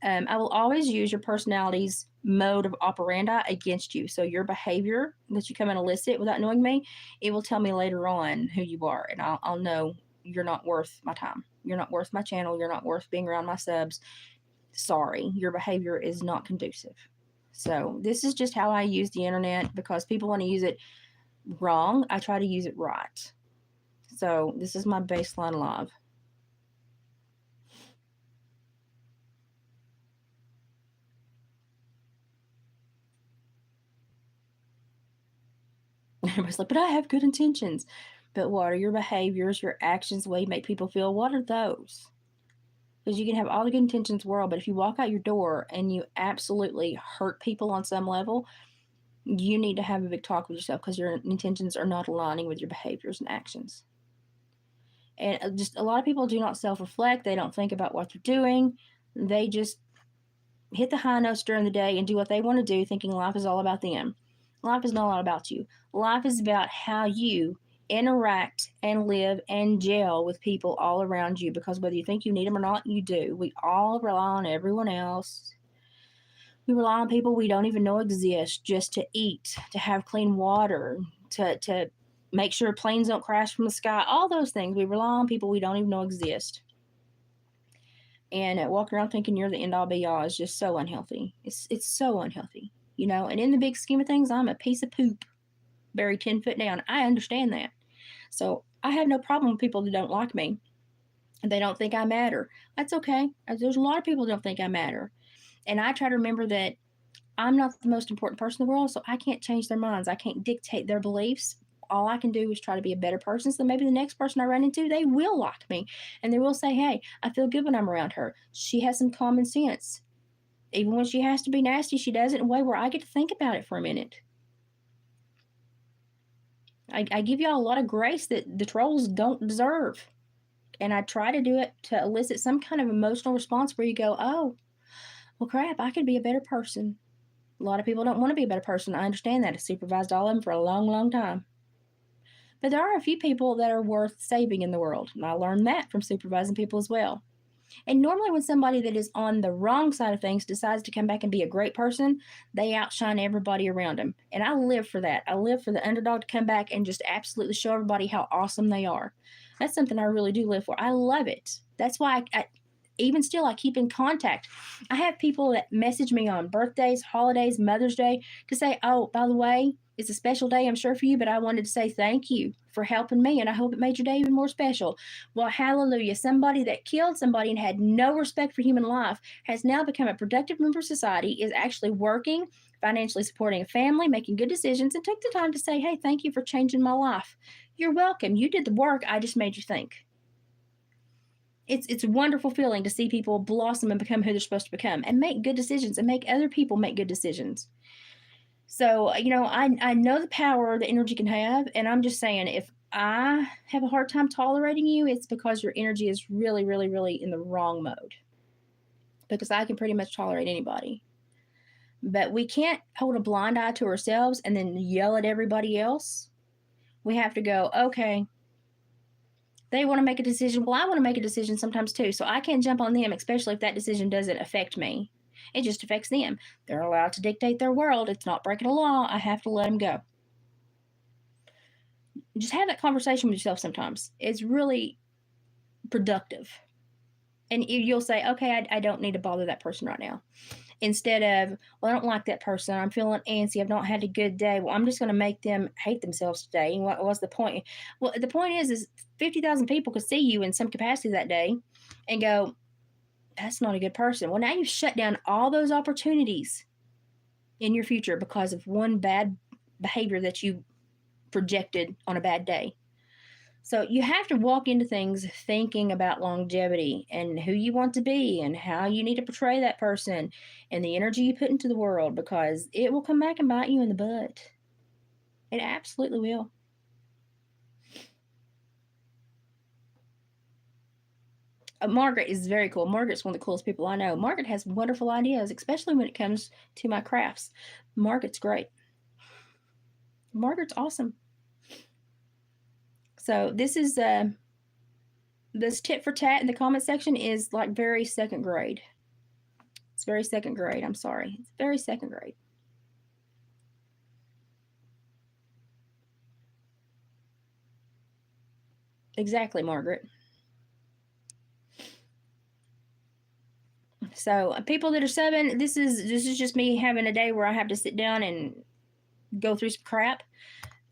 I will always use your personality's mode of operandi against you. So your behavior that you come and elicit without knowing me, it will tell me later on who you are, and I'll know you're not worth my time. You're not worth my channel. You're not worth being around my subs. Sorry, your behavior is not conducive. So this is just how I use the internet, because people want to use it wrong. I try to use it right. So this is my baseline live. Everybody's like, but I have good intentions. But what are your behaviors, your actions, the way you make people feel? What are those? Because you can have all the good intentions in the world, but if you walk out your door and you absolutely hurt people on some level, you need to have a big talk with yourself, because your intentions are not aligning with your behaviors and actions. And just a lot of people do not self reflect. They don't think about what they're doing. They just hit the high notes during the day and do what they want to do, thinking life is all about them. Life is not all about you. Life is about how you interact and live and gel with people all around you, because whether you think you need them or not, you do. We all rely on everyone else. We rely on people we don't even know exist just to eat, to have clean water, to make sure planes don't crash from the sky, all those things. We rely on people we don't even know exist. And walking around thinking you're the end all be all is just so unhealthy. It's so unhealthy, you know. And in the big scheme of things, I'm a piece of poop buried 10 foot down. I understand that. So I have no problem with people that don't like me and they don't think I matter. That's okay. There's a lot of people that don't think I matter, and I try to remember that I'm not the most important person in the world, so I can't change their minds. I can't dictate their beliefs. All I can do is try to be a better person. So maybe the next person I run into, they will like me and they will say, hey, I feel good when I'm around her. She has some common sense. Even when she has to be nasty, she does it in a way where I get to think about it for a minute. I give y'all a lot of grace that the trolls don't deserve. And I try to do it to elicit some kind of emotional response where you go, oh, well, crap, I could be a better person. A lot of people don't want to be a better person. I understand that. I supervised all of them for a long, long time. But there are a few people that are worth saving in the world. And I learned that from supervising people as well. And normally, when somebody that is on the wrong side of things decides to come back and be a great person, they outshine everybody around them. And I live for that. I live for the underdog to come back and just absolutely show everybody how awesome they are. That's something I really do live for. I love it. That's why even still, I keep in contact. I have people that message me on birthdays, holidays, Mother's Day to say, oh, by the way, it's a special day, I'm sure, for you, but I wanted to say thank you for helping me, and I hope it made your day even more special. Well, hallelujah. Somebody that killed somebody and had no respect for human life has now become a productive member of society, is actually working, financially supporting a family, making good decisions, and took the time to say, hey, thank you for changing my life. You're welcome. You did the work. I just made you think. It's a wonderful feeling to see people blossom and become who they're supposed to become and make good decisions and make other people make good decisions. So, you know, I know the power that energy can have, and I'm just saying, if I have a hard time tolerating you, it's because your energy is really, really, really in the wrong mode. Because I can pretty much tolerate anybody. But we can't hold a blind eye to ourselves and then yell at everybody else. We have to go, okay, they want to make a decision. Well, I want to make a decision sometimes too. So I can't jump on them, especially if that decision doesn't affect me. It just affects them. They're allowed to dictate their world. It's not breaking a law. I have to let them go. Just have that conversation with yourself sometimes. It's really productive. And you'll say, okay, I don't need to bother that person right now. Instead of, well, I don't like that person. I'm feeling antsy. I've not had a good day. Well, I'm just going to make them hate themselves today. And what was the point? Well, the point is 50,000 people could see you in some capacity that day and go, that's not a good person. Well, now you've shut down all those opportunities in your future because of one bad behavior that you projected on a bad day. So you have to walk into things thinking about longevity and who you want to be and how you need to portray that person and the energy you put into the world, because it will come back and bite you in the butt. It absolutely will. Margaret is very cool. Margaret's one of the coolest people I know. Margaret has wonderful ideas, especially when it comes to my crafts. Margaret's great. Margaret's awesome. So this tit for tat in the comment section is like very second grade. It's very second grade. I'm sorry. It's very second grade. Exactly, Margaret. So people that are subbing, this is just me having a day where I have to sit down and go through some crap.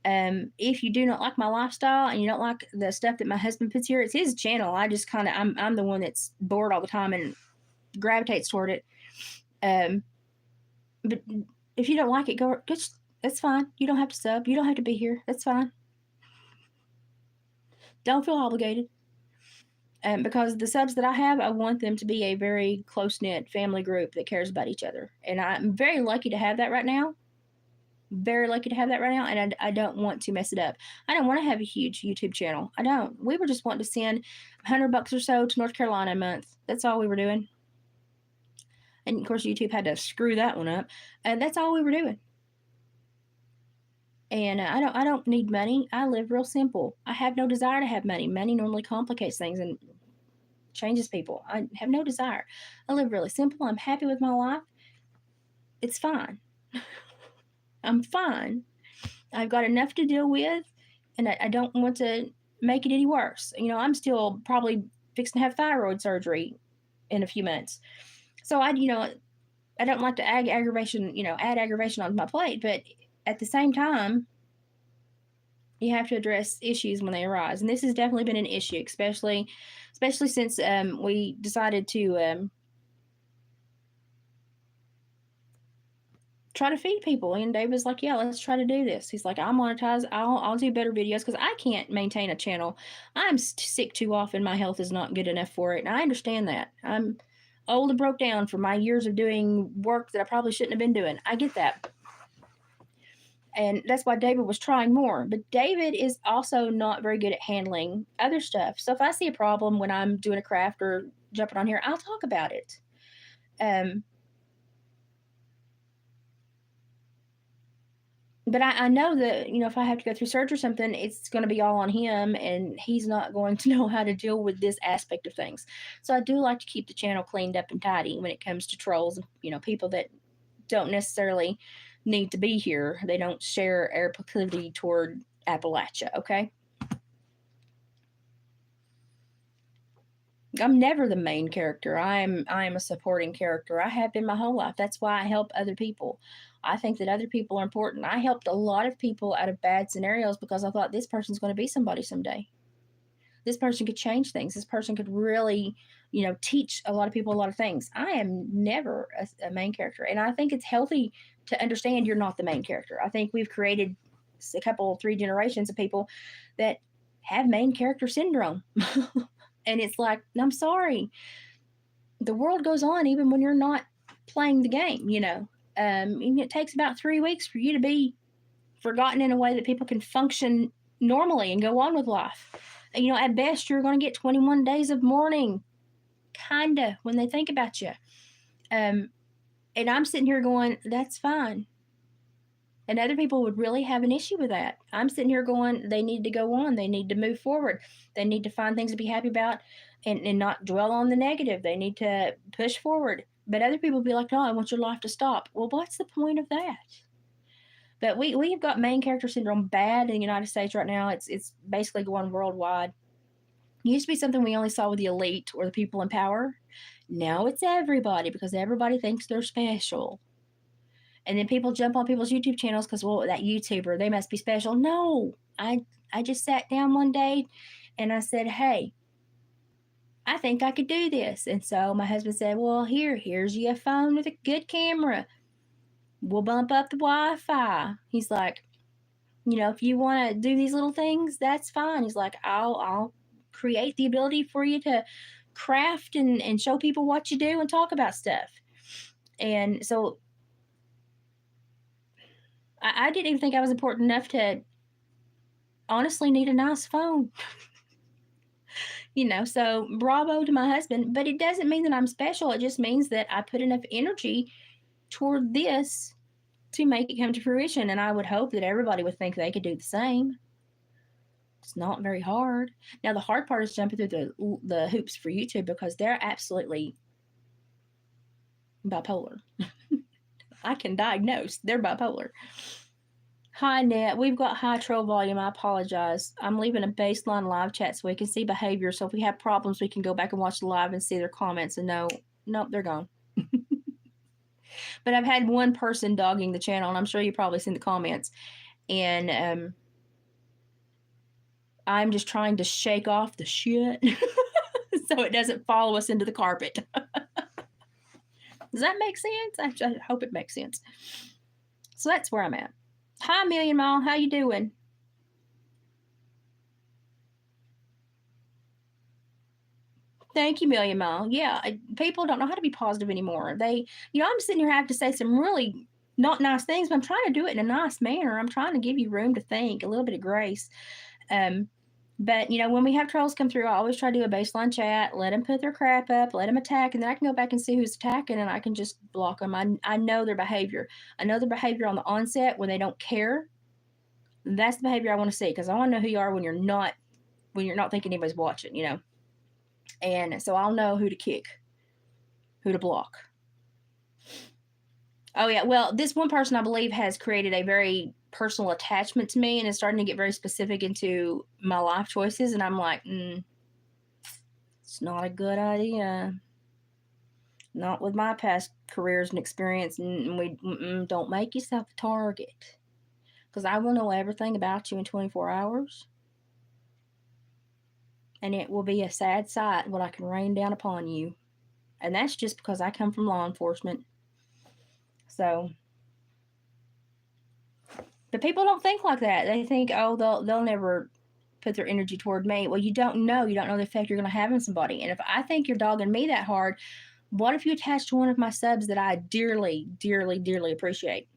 If you do not like my lifestyle and you don't like the stuff that my husband puts here, it's his channel. I just kind of I'm the one that's bored all the time and gravitates toward it. Um, but if you don't like it, go. Just that's fine. You don't have to sub. You don't have to be here. That's fine. Don't feel obligated. Because the subs that I have, I want them to be a very close knit family group that cares about each other, and I'm very lucky to have that right now. Very lucky to have that right now, and I don't want to mess it up. I don't want to have a huge YouTube channel. I don't. We were just wanting to send $100 or so to North Carolina a month. That's all we were doing. And of course, YouTube had to screw that one up. And that's all we were doing. And I don't need money. I live real simple. I have no desire to have money. Money normally complicates things and changes people. I have no desire. I live really simple. I'm happy with my life. It's fine. I'm fine. I've got enough to deal with, and I don't want to make it any worse. I'm still probably fixing to have thyroid surgery in a few months. So I don't like to add aggravation on my plate, but at the same time, you have to address issues when they arise, and this has definitely been an issue, especially since we decided to try to feed people. And Dave was like, "Yeah, let's try to do this." He's like, "I'll monetize. I'll do better videos because I can't maintain a channel. I'm sick too often. My health is not good enough for it, and I understand that. I'm old and broke down from my years of doing work that I probably shouldn't have been doing. I get that." And that's why David was trying more. But David is also not very good at handling other stuff. So if I see a problem when I'm doing a craft or jumping on here, I'll talk about it. Um, but I know that if I have to go through surgery or something, it's going to be all on him, and he's not going to know how to deal with this aspect of things. So I do like to keep the channel cleaned up and tidy when it comes to trolls. People that don't necessarily need to be here. They don't share air proclivity toward Appalachia. Okay. I'm never the main character. I am a supporting character. I have been my whole life. That's why I help other people. I think that other people are important. I helped a lot of people out of bad scenarios because I thought this person's going to be somebody someday. This person could change things. This person could really, teach a lot of people a lot of things. I am never a main character, and I think it's healthy to understand you're not the main character. I think we've created a couple, three generations of people that have main character syndrome. And it's like, I'm sorry, the world goes on even when you're not playing the game. And it takes about 3 weeks for you to be forgotten in a way that people can function normally and go on with life. At best, you're going to get 21 days of mourning, kinda, when they think about you. Um, and I'm sitting here going, that's fine. And other people would really have an issue with that. I'm sitting here going, they need to go on. They need to move forward. They need to find things to be happy about and not dwell on the negative. They need to push forward. But other people be like, no, I want your life to stop. Well, what's the point of that? But we've got main character syndrome bad in the United States right now. It's basically going worldwide. It used to be something we only saw with the elite or the people in power. Now it's everybody because everybody thinks they're special. And then people jump on people's YouTube channels because, well, that YouTuber, they must be special. No, I just sat down one day and I said, hey, I think I could do this. And so my husband said, well, here's your phone with a good camera. We'll bump up the Wi-Fi. He's like, if you want to do these little things, that's fine. He's like, I'll create the ability for you to craft and show people what you do and talk about stuff. And so I didn't even think I was important enough to honestly need a nice phone. So bravo to my husband, but it doesn't mean that I'm special. It just means that I put enough energy toward this to make it come to fruition. And I would hope that everybody would think they could do the same. It's not very hard. Now, the hard part is jumping through the hoops for YouTube because they're absolutely bipolar. I can diagnose they're bipolar. Hi, Net. We've got high troll volume. I apologize. I'm leaving a baseline live chat so we can see behavior. So if we have problems, we can go back and watch the live and see their comments. And no, nope, they're gone. But I've had one person dogging the channel, and I'm sure you've probably seen the comments. And I'm just trying to shake off the shit so it doesn't follow us into the carpet. Does that make sense? I hope it makes sense. So that's where I'm at. Hi, Million Mile. How you doing? Thank you, Million Mile. Yeah, people don't know how to be positive anymore. I'm sitting here having to say some really not nice things, but I'm trying to do it in a nice manner. I'm trying to give you room to think, a little bit of grace. But when we have trolls come through, I always try to do a baseline chat, let them put their crap up, let them attack, and then I can go back and see who's attacking, and I can just block them. I know their behavior. I know their behavior on the onset when they don't care. That's the behavior I want to see, because I want to know who you are when you're not thinking anybody's watching. And so I'll know who to kick, who to block. Oh yeah, well, this one person I believe has created a very personal attachment to me and is starting to get very specific into my life choices, and I'm like, it's not a good idea. Not with my past careers and experience. And don't make yourself a target, because I will know everything about you in 24 hours, and it will be a sad sight what I can rain down upon you. And that's just because I come from law enforcement. So, but people don't think like that. They think, oh, they'll never put their energy toward me. Well, you don't know. You don't know the effect you're going to have on somebody. And if I think you're dogging me that hard, what if you attach to one of my subs that I dearly, dearly, dearly appreciate?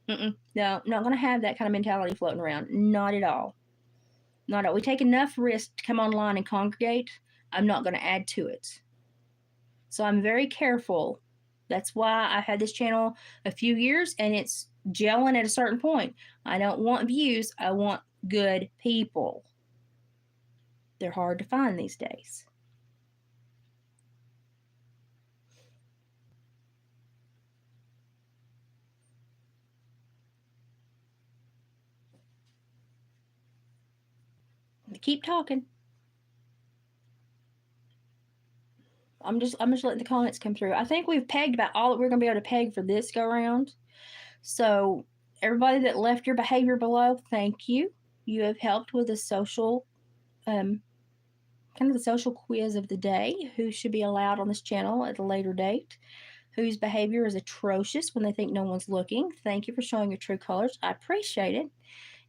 No, not going to have that kind of mentality floating around. Not at all. Not at all. We take enough risk to come online and congregate. I'm not going to add to it. So I'm very careful. That's why I've had this channel a few years, and it's gelling at a certain point. I don't want views. I want good people. They're hard to find these days. Keep talking. I'm just letting the comments come through. I think we've pegged about all that we're going to be able to peg for this go round. So everybody that left your behavior below, thank you. You have helped with the social, kind of the social quiz of the day. Who should be allowed on this channel at a later date? Whose behavior is atrocious when they think no one's looking? Thank you for showing your true colors. I appreciate it.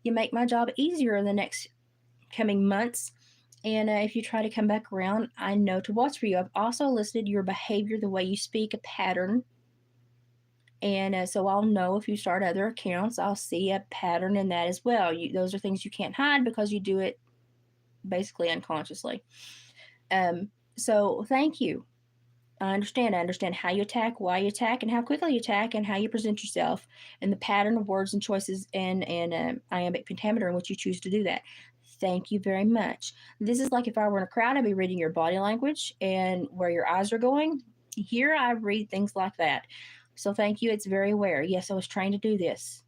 You make my job easier in the next coming months. And if you try to come back around, I know to watch for you. I've also listed your behavior, the way you speak, a pattern. And so I'll know if you start other accounts, I'll see a pattern in that as well. Those are things you can't hide because you do it basically unconsciously. So thank you. I understand. I understand how you attack, why you attack, and how quickly you attack, and how you present yourself, and the pattern of words and choices and iambic pentameter in which you choose to do that. Thank you very much. This is like if I were in a crowd, I'd be reading your body language and where your eyes are going. Here, I read things like that. So thank you. It's very aware. Yes, I was trained to do this.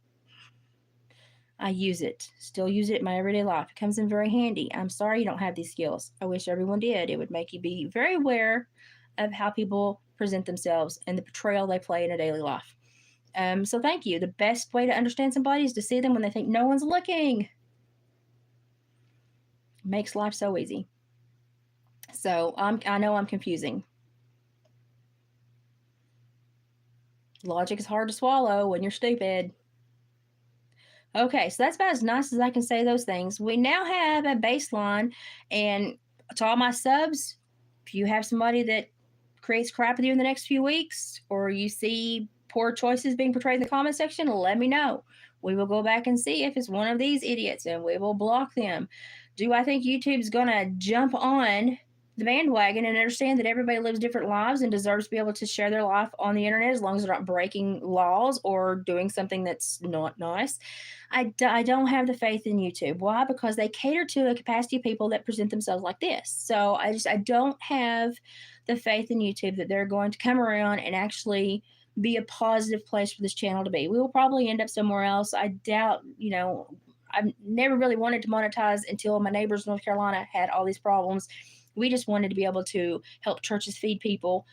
I use it, still use it in my everyday life. It comes in very handy. I'm sorry you don't have these skills. I wish everyone did. It would make you be very aware of how people present themselves and the portrayal they play in a daily life. So thank you. The best way to understand somebody is to see them when they think no one's looking. Makes life so easy. So I know I'm confusing. Logic is hard to swallow when you're stupid. Okay, so that's about as nice as I can say those things. We now have a baseline, and to all my subs, if you have somebody that creates crap with you in the next few weeks, or you see poor choices being portrayed in the comment section, let me know. We will go back and see if it's one of these idiots, and we will block them. Do I think YouTube's going to jump on the bandwagon and understand that everybody lives different lives and deserves to be able to share their life on the internet as long as they're not breaking laws or doing something that's not nice? I don't have the faith in YouTube. Why? Because they cater to a capacity of people that present themselves like this. So I don't have the faith in YouTube that they're going to come around and actually be a positive place for this channel to be. We will probably end up somewhere else. I doubt, I've never really wanted to monetize until my neighbors in North Carolina had all these problems. We just wanted to be able to help churches feed people.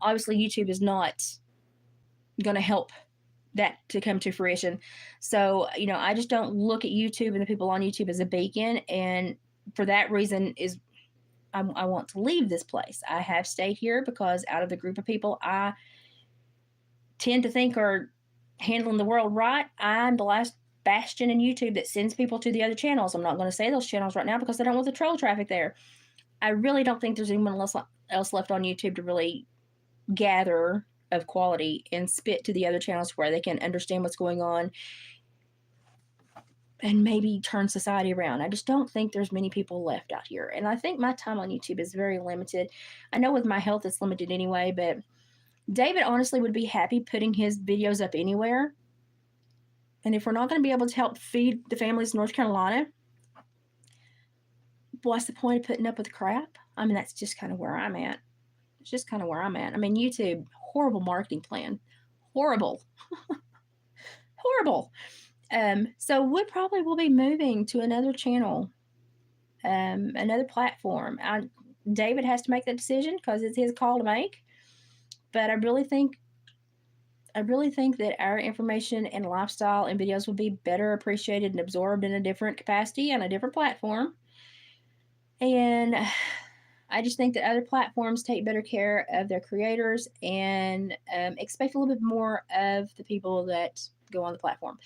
Obviously, YouTube is not going to help that to come to fruition. So, I just don't look at YouTube and the people on YouTube as a beacon. And for that reason is I want to leave this place. I have stayed here because out of the group of people I tend to think are handling the world right, I'm the last bastion in YouTube that sends people to the other channels. I'm not going to say those channels right now because I don't want the troll traffic there. I really don't think there's anyone else left on YouTube to really gather of quality and spit to the other channels where they can understand what's going on and maybe turn society around. I just don't think there's many people left out here. And I think my time on YouTube is very limited. I know with my health it's limited anyway, but David honestly would be happy putting his videos up anywhere. And if we're not going to be able to help feed the families in North Carolina, what's the point of putting up with crap? I mean, that's just kind of where I'm at. It's just kind of where I'm at. I mean, YouTube, horrible marketing plan. Horrible. Horrible. So we probably will be moving to another channel, another platform. David has to make that decision because it's his call to make. But I really think that our information and lifestyle and videos will be better appreciated and absorbed in a different capacity on a different platform. And I just think that other platforms take better care of their creators and expect a little bit more of the people that go on the platform.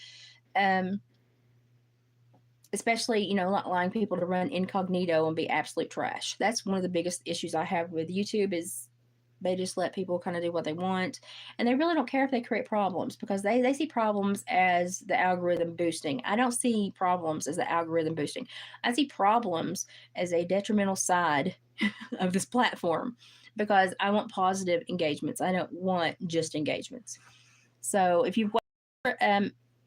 Especially, not allowing people to run incognito and be absolute trash. That's one of the biggest issues I have with YouTube is they just let people kind of do what they want. And they really don't care if they create problems because they see problems as the algorithm boosting. I don't see problems as the algorithm boosting. I see problems as a detrimental side of this platform because I want positive engagements. I don't want just engagements. So if you've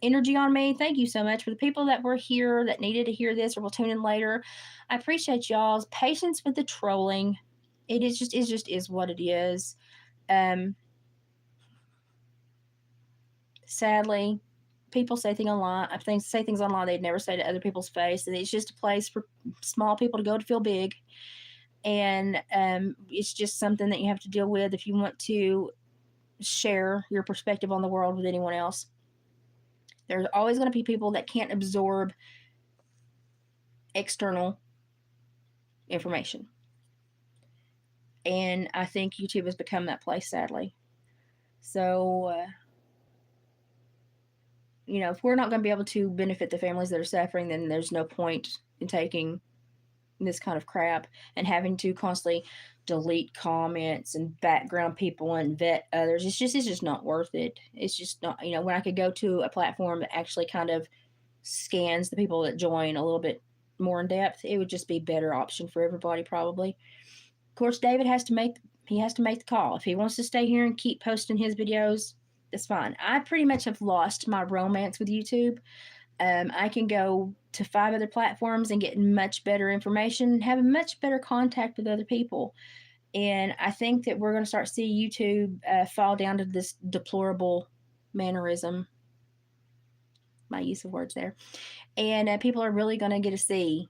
energy on me, thank you so much. For the people that were here that needed to hear this or will tune in later, I appreciate y'all's patience with the trolling. It just what it is. Sadly, people say things online they'd never say to other people's face, and it's just a place for small people to go to feel big. And it's just something that you have to deal with if you want to share your perspective on the world with anyone else. There's always going to be people that can't absorb external information. And I think YouTube has become that place, sadly. So, if we're not going to be able to benefit the families that are suffering, then there's no point in taking this kind of crap and having to constantly delete comments and background people and vet others. It's just not worth it. It's just not, when I could go to a platform that actually kind of scans the people that join a little bit more in depth, it would just be a better option for everybody probably. Of course, David has to make the call. If he wants to stay here and keep posting his videos, that's fine. I pretty much have lost my romance with YouTube. I can go to 5 other platforms and get much better information, have much better contact with other people. And I think that we're going to start to see YouTube fall down to this deplorable mannerism. My use of words there. And people are really going to get to see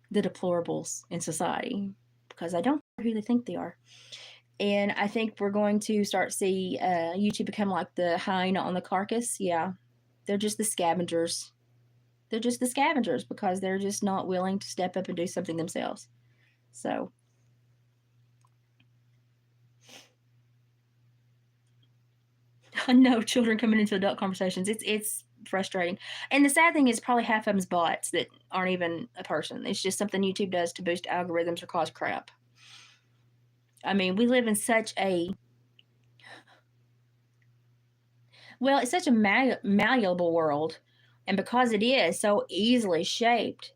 the deplorables in society because I don't care who they think they are. And I think we're going to start to see YouTube become like the hyena on the carcass. Yeah. They're just the scavengers. They're just the scavengers because they're just not willing to step up and do something themselves. So, no children coming into adult conversations. It's frustrating. And the sad thing is probably half of them's bots that aren't even a person. It's just something YouTube does to boost algorithms or cause crap. I mean, we live in such a it's such a malleable world. And because it is so easily shaped,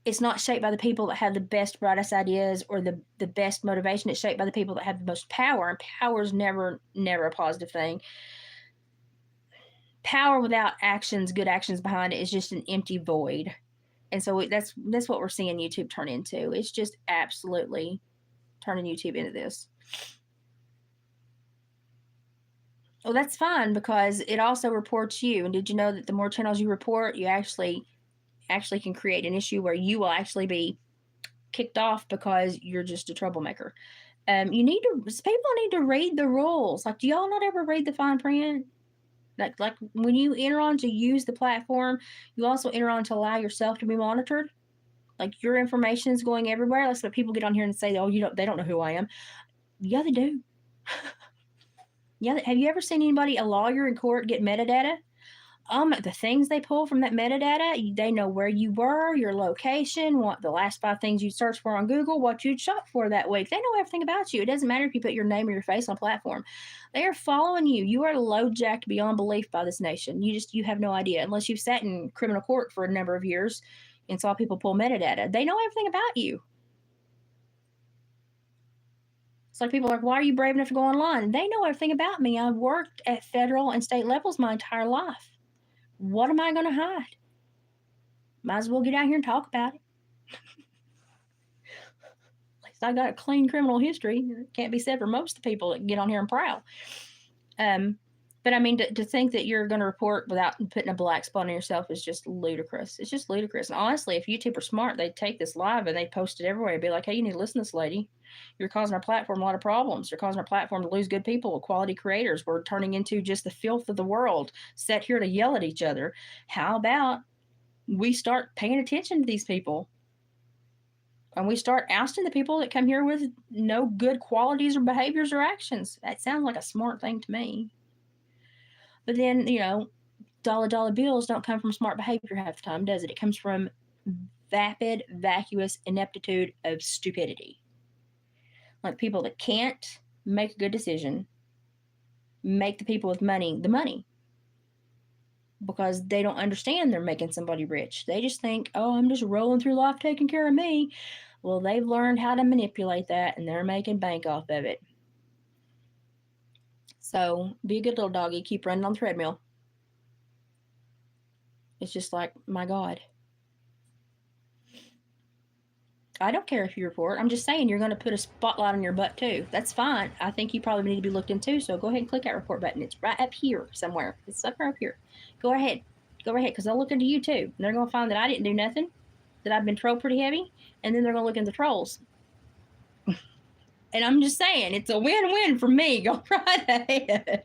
it's not shaped by the people that have the best, brightest ideas or the best motivation. It's shaped by the people that have the most power. And power is never a positive thing. Power without good actions behind it is just an empty void. And so that's what we're seeing YouTube turn into. It's just absolutely turning YouTube into this. Well, that's fine because it also reports you. And did you know that the more channels you report, you actually can create an issue where you will actually be kicked off because you're just a troublemaker. People need to read the rules. Like, do y'all not ever read the fine print? Like when you enter on to use the platform, you also enter on to allow yourself to be monitored. Like your information is going everywhere. That's what people get on here and say, "Oh, they don't know who I am." Yeah, they do. Yeah, have you ever seen a lawyer in court get metadata? The things they pull from that metadata, they know where you were, your location, what the last 5 things you searched for on Google, what you'd shop for that week. They know everything about you. It doesn't matter if you put your name or your face on a platform. They are following you. You are low-jacked beyond belief by this nation. You have no idea unless you've sat in criminal court for a number of years and saw people pull metadata. They know everything about you. It's like people are like, why are you brave enough to go online? They know everything about me. I've worked at federal and state levels my entire life. What am I going to hide? Might as well get out here and talk about it. At least I got a clean criminal history. It can't be said for most of the people that get on here and prowl. But I mean, to think that you're going to report without putting a black spot on yourself is just ludicrous. It's just ludicrous. And honestly, if YouTube were smart, they'd take this live and they'd post it everywhere. It'd be like, hey, you need to listen to this lady. You're causing our platform a lot of problems. You're causing our platform to lose good people, quality creators. We're turning into just the filth of the world, set here to yell at each other. How about we start paying attention to these people? And we start ousting the people that come here with no good qualities or behaviors or actions. That sounds like a smart thing to me. But then, dollar bills don't come from smart behavior half the time, does it? It comes from vapid, vacuous ineptitude of stupidity. Like people that can't make a good decision make the people with money the money because they don't understand they're making somebody rich. They just think, oh, I'm just rolling through life taking care of me. Well, they've learned how to manipulate that and they're making bank off of it. So be a good little doggy. Keep running on the treadmill. It's just like, my God. I don't care if you report. I'm just saying you're going to put a spotlight on your butt too. That's fine. I think you probably need to be looked into. So go ahead and click that report button. It's right up here somewhere. It's up here. Go ahead. Because they'll look into you too. And they're going to find that I didn't do nothing, that I've been trolled pretty heavy, and then they're going to look into the trolls. And I'm just saying, it's a win-win for me. Go right ahead.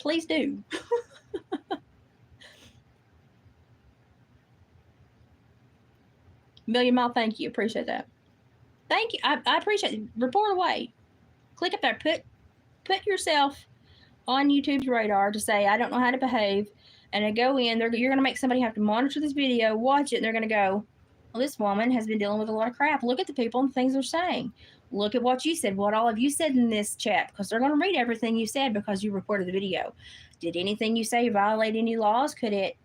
Please do. Million Mile, thank you. Appreciate that. Thank you. I appreciate it. Report away. Click up there. Put yourself on YouTube's radar to say, I don't know how to behave. And I go in, you're going to make somebody have to monitor this video, watch it, and they're going to go, well, this woman has been dealing with a lot of crap. Look at the people and the things they're saying. Look at what you said, what all of you said in this chat, because they're going to read everything you said because you reported the video. Did anything you say violate any laws? Could it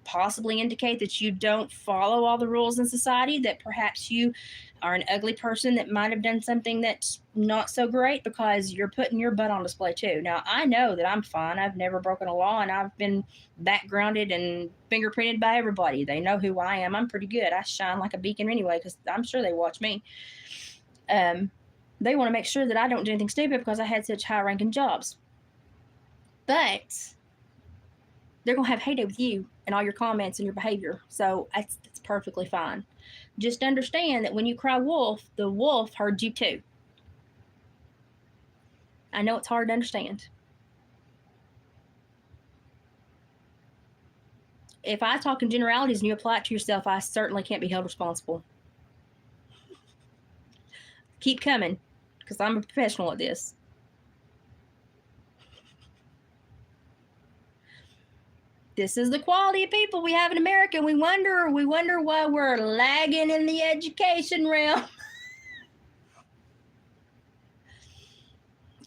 possibly indicate that you don't follow all the rules in society, that perhaps you are an ugly person that might have done something that's not so great, because you're putting your butt on display too. Now, I know that I'm fine. I've never broken a law, and I've been backgrounded and fingerprinted by everybody. They know who I am. I'm pretty good. I shine like a beacon anyway, because I'm sure they watch me. They want to make sure that I don't do anything stupid because I had such high-ranking jobs. But they're going to have heyday with you and all your comments and your behavior. So that's perfectly fine. Just understand that when you cry wolf, the wolf heard you too. I know it's hard to understand. If I talk in generalities and you apply it to yourself, I certainly can't be held responsible. Keep coming, because I'm a professional at this. This is the quality of people we have in America. We wonder why we're lagging in the education realm.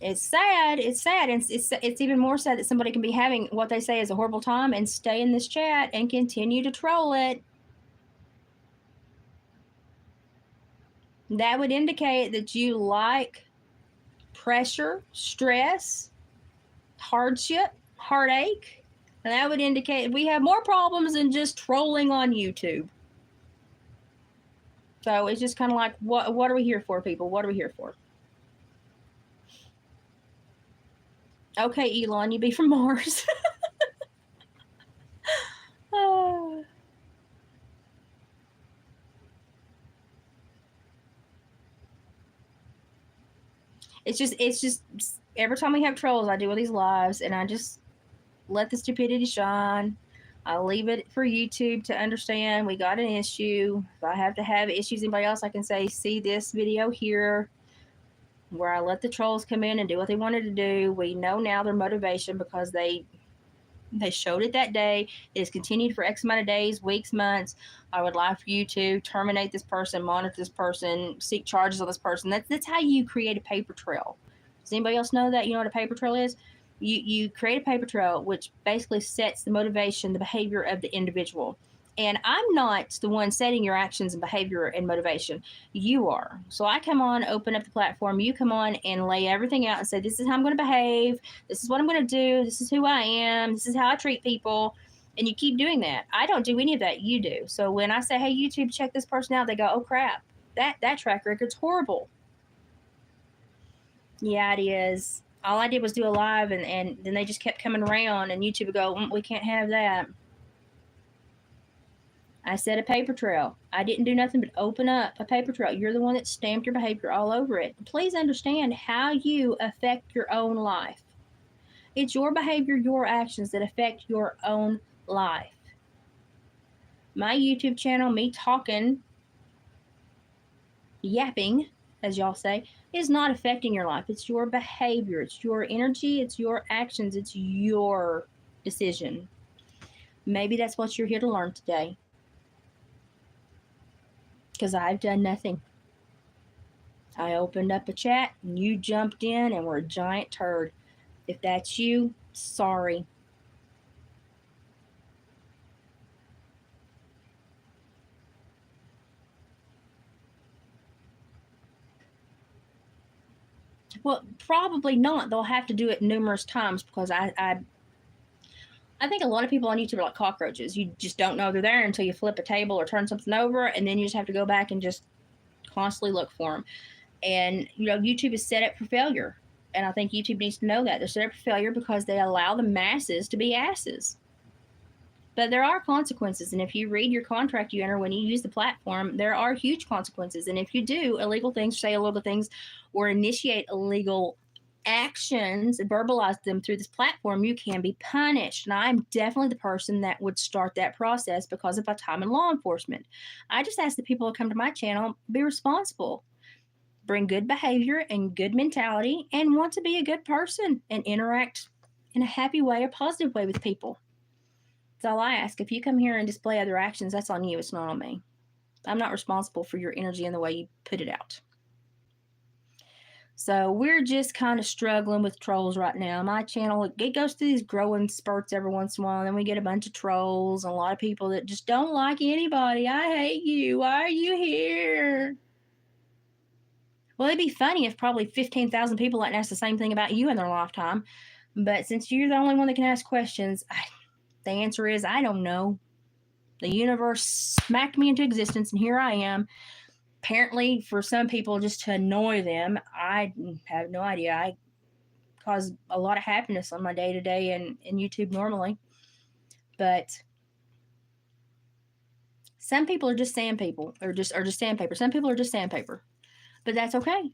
It's sad. It's sad. It's even more sad that somebody can be having what they say is a horrible time and stay in this chat and continue to troll it. That would indicate that you like pressure, stress, hardship, heartache. And that would indicate we have more problems than just trolling on YouTube. So it's just kind of like, what are we here for, people? What are we here for? Okay, Elon, you be from Mars. Ah. It's just every time we have trolls, I do all these lives, and I just let the stupidity shine. I leave it for YouTube to understand we got an issue. If I have to have issues, anybody else, I can say, see this video here, where I let the trolls come in and do what they wanted to do. We know now their motivation because they showed it that day. It has continued for X amount of days, weeks, months. I would like for you to terminate this person, monitor this person, seek charges on this person. That's how you create a paper trail. Does anybody else know that? You know what a paper trail is? You create a paper trail, which basically sets the motivation, the behavior of the individual. And I'm not the one setting your actions and behavior and motivation. You are. So I come on, open up the platform. You come on and lay everything out and say, this is how I'm going to behave. This is what I'm going to do. This is who I am. This is how I treat people. And you keep doing that. I don't do any of that. You do. So when I say, hey, YouTube, check this person out, they go, oh, crap. That track record's horrible. Yeah, it is. All I did was do a live, and then they just kept coming around, and YouTube would go, we can't have that. I set a paper trail. I didn't do nothing but open up a paper trail. You're the one that stamped your behavior all over it. Please understand how you affect your own life. It's your behavior, your actions that affect your own life. My YouTube channel, me talking, yapping, as y'all say, is not affecting your life. It's your behavior, it's your energy, it's your actions, it's your decision. Maybe that's what you're here to learn today. Because I've done nothing. I opened up a chat and you jumped in and were a giant turd. If that's you, sorry. Well, probably not. They'll have to do it numerous times because I think a lot of people on YouTube are like cockroaches. You just don't know they're there until you flip a table or turn something over, and then you just have to go back and just constantly look for them. And YouTube is set up for failure, and I think YouTube needs to know that they're set up for failure because they allow the masses to be asses. But there are consequences, and if you read your contract you enter when you use the platform, there are huge consequences. And if you do illegal things, say illegal things, or initiate illegal actions, verbalize them through this platform, you can be punished. And I'm definitely the person that would start that process because of my time in law enforcement. I just ask the people who come to my channel be responsible, bring good behavior and good mentality, and want to be a good person and interact in a happy way, a positive way with people. That's all I ask. If you come here and display other actions, that's on you. It's not on me. I'm not responsible for your energy and the way you put it out. So we're just kind of struggling with trolls right now. My channel, it goes through these growing spurts every once in a while, and then we get a bunch of trolls and a lot of people that just don't like anybody. I hate you. Why are you here? Well, it'd be funny if probably 15,000 people like ask the same thing about you in their lifetime. But since you're the only one that can ask questions, the answer is I don't know. The universe smacked me into existence, and here I am. Apparently, for some people, just to annoy them. I have no idea. I cause a lot of happiness on my day to day and in YouTube normally. But some people are just sand people, or just sandpaper. Some people are just sandpaper. But that's okay.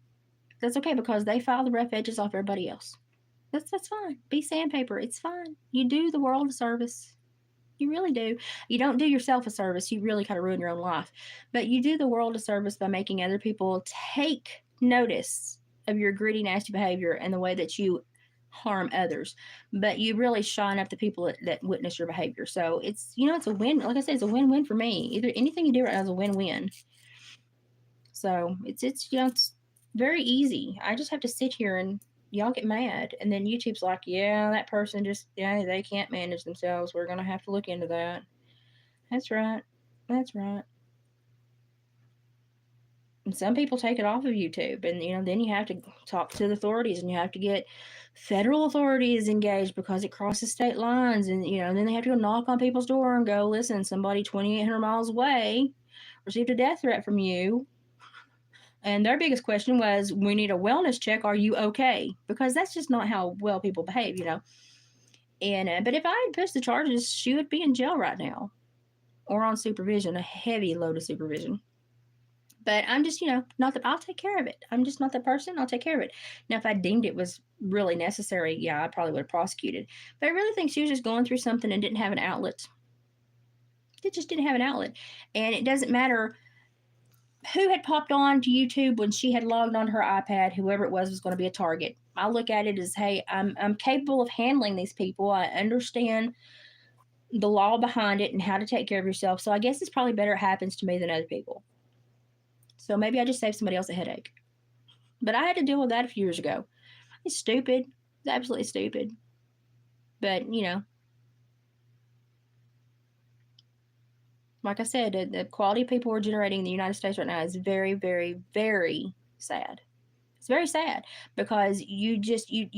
That's okay because they file the rough edges off everybody else. That's fine. Be sandpaper. It's fine. You do the world a service. You really do. You don't do yourself a service. You really kind of ruin your own life. But you do the world a service by making other people take notice of your gritty, nasty behavior and the way that you harm others. But you really shine up the people that witness your behavior. So it's a win. Like I said, it's a win-win for me. Either anything you do right now is a win-win. So it's very easy. I just have to sit here and y'all get mad, and then YouTube's like, yeah, that person they can't manage themselves. We're gonna have to look into that. That's right. That's right. And some people take it off of YouTube, and then you have to talk to the authorities, and you have to get federal authorities engaged because it crosses state lines, and then they have to go knock on people's door and go, listen, somebody 2,800 miles away received a death threat from you. And their biggest question was, we need a wellness check. Are you okay? Because that's just not how well people behave, you know. And but if I had pushed the charges, she would be in jail right now or on supervision, a heavy load of supervision. But I'm just, not that I'll take care of it. I'm just not that person. I'll take care of it. Now, if I deemed it was really necessary, yeah, I probably would have prosecuted. But I really think she was just going through something and didn't have an outlet. It just didn't have an outlet. And it doesn't matter who had popped on to YouTube when she had logged onto her iPad, whoever it was going to be a target. I look at it as, hey, I'm capable of handling these people. I understand the law behind it and how to take care of yourself. So I guess it's probably better it happens to me than other people. So maybe I just saved somebody else a headache. But I had to deal with that a few years ago. It's stupid. It's absolutely stupid. But, like I said, the quality of people we're generating in the United States right now is very, very, very sad. It's very sad because you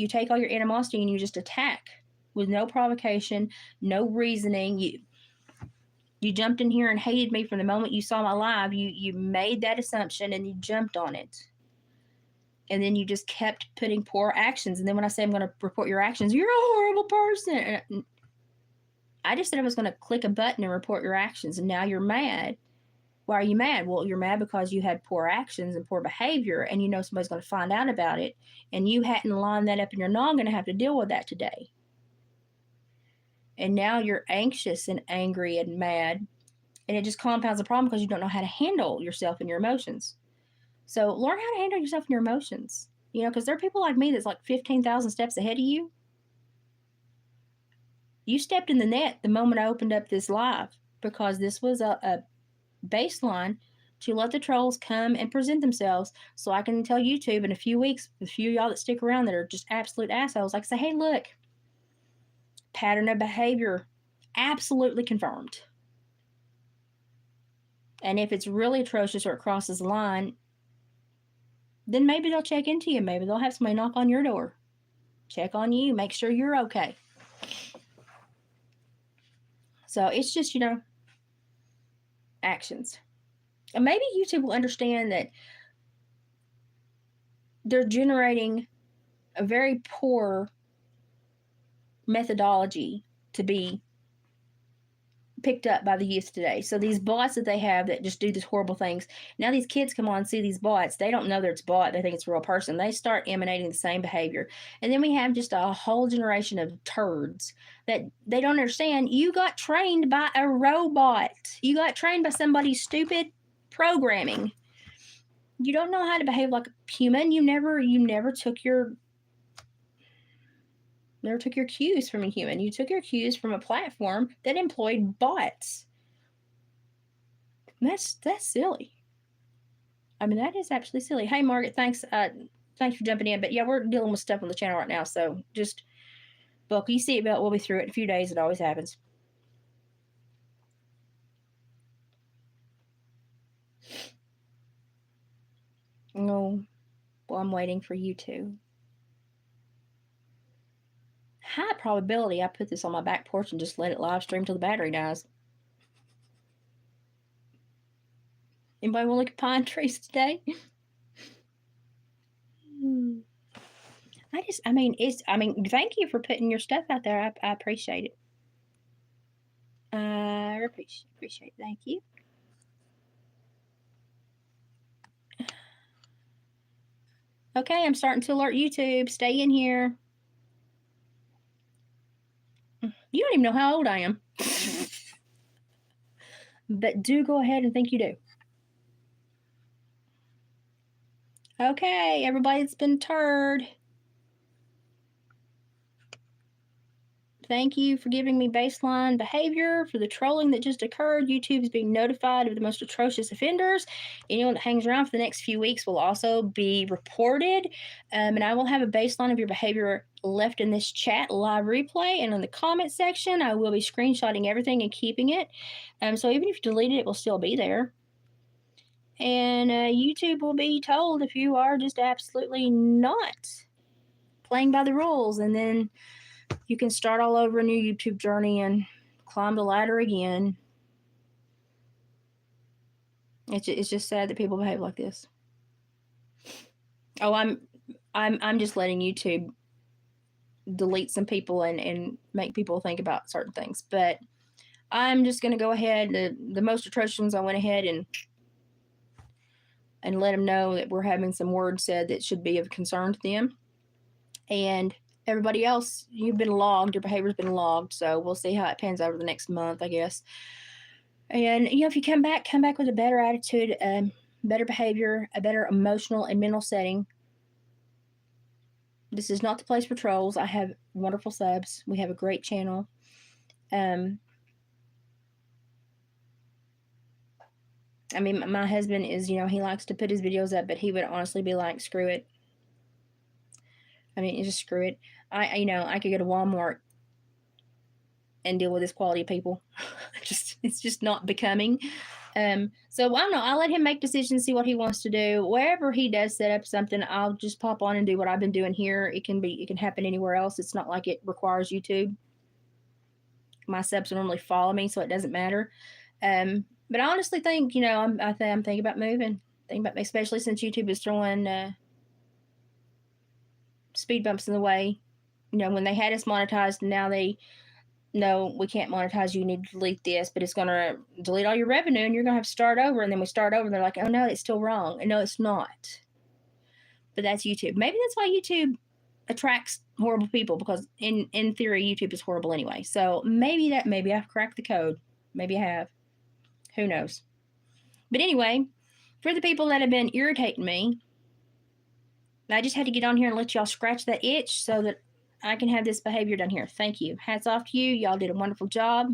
take all your animosity and you just attack with no provocation, no reasoning. You jumped in here and hated me from the moment you saw my live. You made that assumption and you jumped on it. And then you just kept putting poor actions. And then when I say I'm going to report your actions, you're a horrible person. I just said I was going to click a button and report your actions, and now you're mad. Why are you mad? Well, you're mad because you had poor actions and poor behavior, and you know somebody's going to find out about it, and you hadn't lined that up, and you're not going to have to deal with that today. And now you're anxious and angry and mad, and it just compounds the problem because you don't know how to handle yourself and your emotions. So learn how to handle yourself and your emotions, because there are people like me that's like 15,000 steps ahead of you. You stepped in the net the moment I opened up this live because this was a baseline to let the trolls come and present themselves so I can tell YouTube in a few weeks, the few of y'all that stick around that are just absolute assholes, like say, hey, look, pattern of behavior absolutely confirmed. And if it's really atrocious or it crosses the line, then maybe they'll check into you. Maybe they'll have somebody knock on your door, check on you, make sure you're okay. So it's just, actions. And maybe YouTube will understand that they're generating a very poor methodology to be picked up by the youth today. So these bots that they have that just do these horrible things, now these kids come on and see these bots. They don't know that it's bot. They think it's a real person. They start emanating the same behavior. And then we have just a whole generation of turds that they don't understand. You got trained by a robot. You got trained by somebody's stupid programming. You don't know how to behave like a human. You never took your cues from a human. You took your cues from a platform that employed bots. That's silly. I mean, that is absolutely silly. Hey, Margaret, thanks for jumping in. But yeah, we're dealing with stuff on the channel right now, so just buckle your seatbelt. We'll be through it in a few days. It always happens. Oh, well, I'm waiting for you too. High probability I put this on my back porch and just let it live stream till the battery dies. Anybody want to look at pine trees today? Thank you for putting your stuff out there. I appreciate it. I appreciate it. Thank you. Okay, I'm starting to alert YouTube. Stay in here. You don't even know how old I am. But do go ahead and think you do. Okay, everybody that's been turd. Thank you for giving me baseline behavior for the trolling that just occurred. YouTube is being notified of the most atrocious offenders. Anyone that hangs around for the next few weeks will also be reported. And I will have a baseline of your behavior left in this chat live replay. And in the comment section, I will be screenshotting everything and keeping it. So even if you delete it, it will still be there. And YouTube will be told if you are just absolutely not playing by the rules. And then you can start all over a new YouTube journey and climb the ladder again. It's just sad that people behave like this. Oh, I'm just letting YouTube delete some people and make people think about certain things. But I'm just going to go ahead. The most atrocious ones, I went ahead and let them know that we're having some words said that should be of concern to them. And everybody else, you've been logged. Your behavior's been logged. So we'll see how it pans out over the next month, I guess. And if you come back with a better attitude, better behavior, a better emotional and mental setting. This is not the place for trolls. I have wonderful subs. We have a great channel. I mean, my husband is, he likes to put his videos up, but he would honestly be like, screw it. I mean, just screw it. I could go to Walmart and deal with this quality of people. It's just not becoming. So I don't know. I'll let him make decisions, see what he wants to do. Wherever he does set up something, I'll just pop on and do what I've been doing here. It can happen anywhere else. It's not like it requires YouTube. My subs normally follow me, so it doesn't matter. But I honestly think, I'm thinking about moving. Especially since YouTube is throwing speed bumps in the way. When they had us monetized, and now no, we can't monetize you. You need to delete this, but it's going to delete all your revenue and you're going to have to start over. And then we start over and they're like, oh no, it's still wrong. And no, it's not. But that's YouTube. Maybe that's why YouTube attracts horrible people, because in theory, YouTube is horrible anyway. So maybe I've cracked the code. Maybe I have. Who knows? But anyway, for the people that have been irritating me, I just had to get on here and let y'all scratch that itch so that I can have this behavior done here. Thank you. Hats off to you. Y'all did a wonderful job.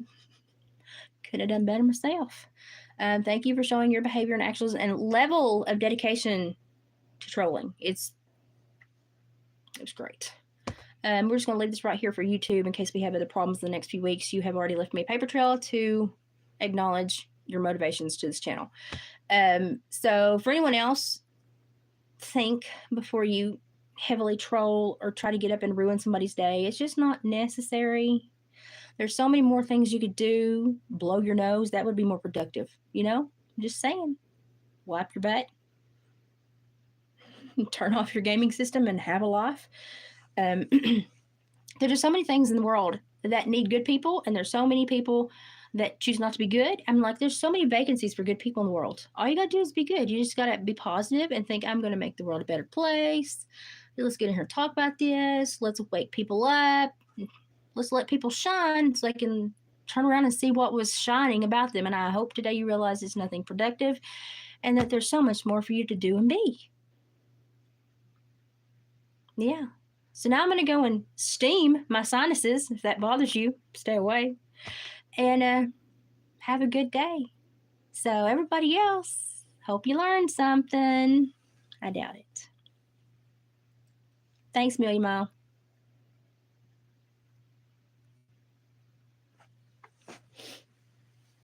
Could have done better myself. Thank you for showing your behavior and actions and level of dedication to trolling. It was great. We're just going to leave this right here for YouTube in case we have other problems in the next few weeks. You have already left me a paper trail to acknowledge your motivations to this channel. So for anyone else, think before you heavily troll or try to get up and ruin somebody's day. It's just not necessary. There's so many more things you could do. Blow your nose. That would be more productive. I'm just saying. Wipe your butt. Turn off your gaming system and have a life. There's just so many things in the world that need good people, and there's so many people that choose not to be good. I'm like, there's so many vacancies for good people in the world. All you got to do is be good. You just got to be positive and think, I'm going to make the world a better place. Let's get in here and talk about this. Let's wake people up. Let's let people shine so they can turn around and see what was shining about them. And I hope today you realize it's nothing productive and that there's so much more for you to do and be. Yeah. So now I'm going to go and steam my sinuses. If that bothers you, stay away. And have a good day. So everybody else, hope you learned something. I doubt it. Thanks, Million Mile.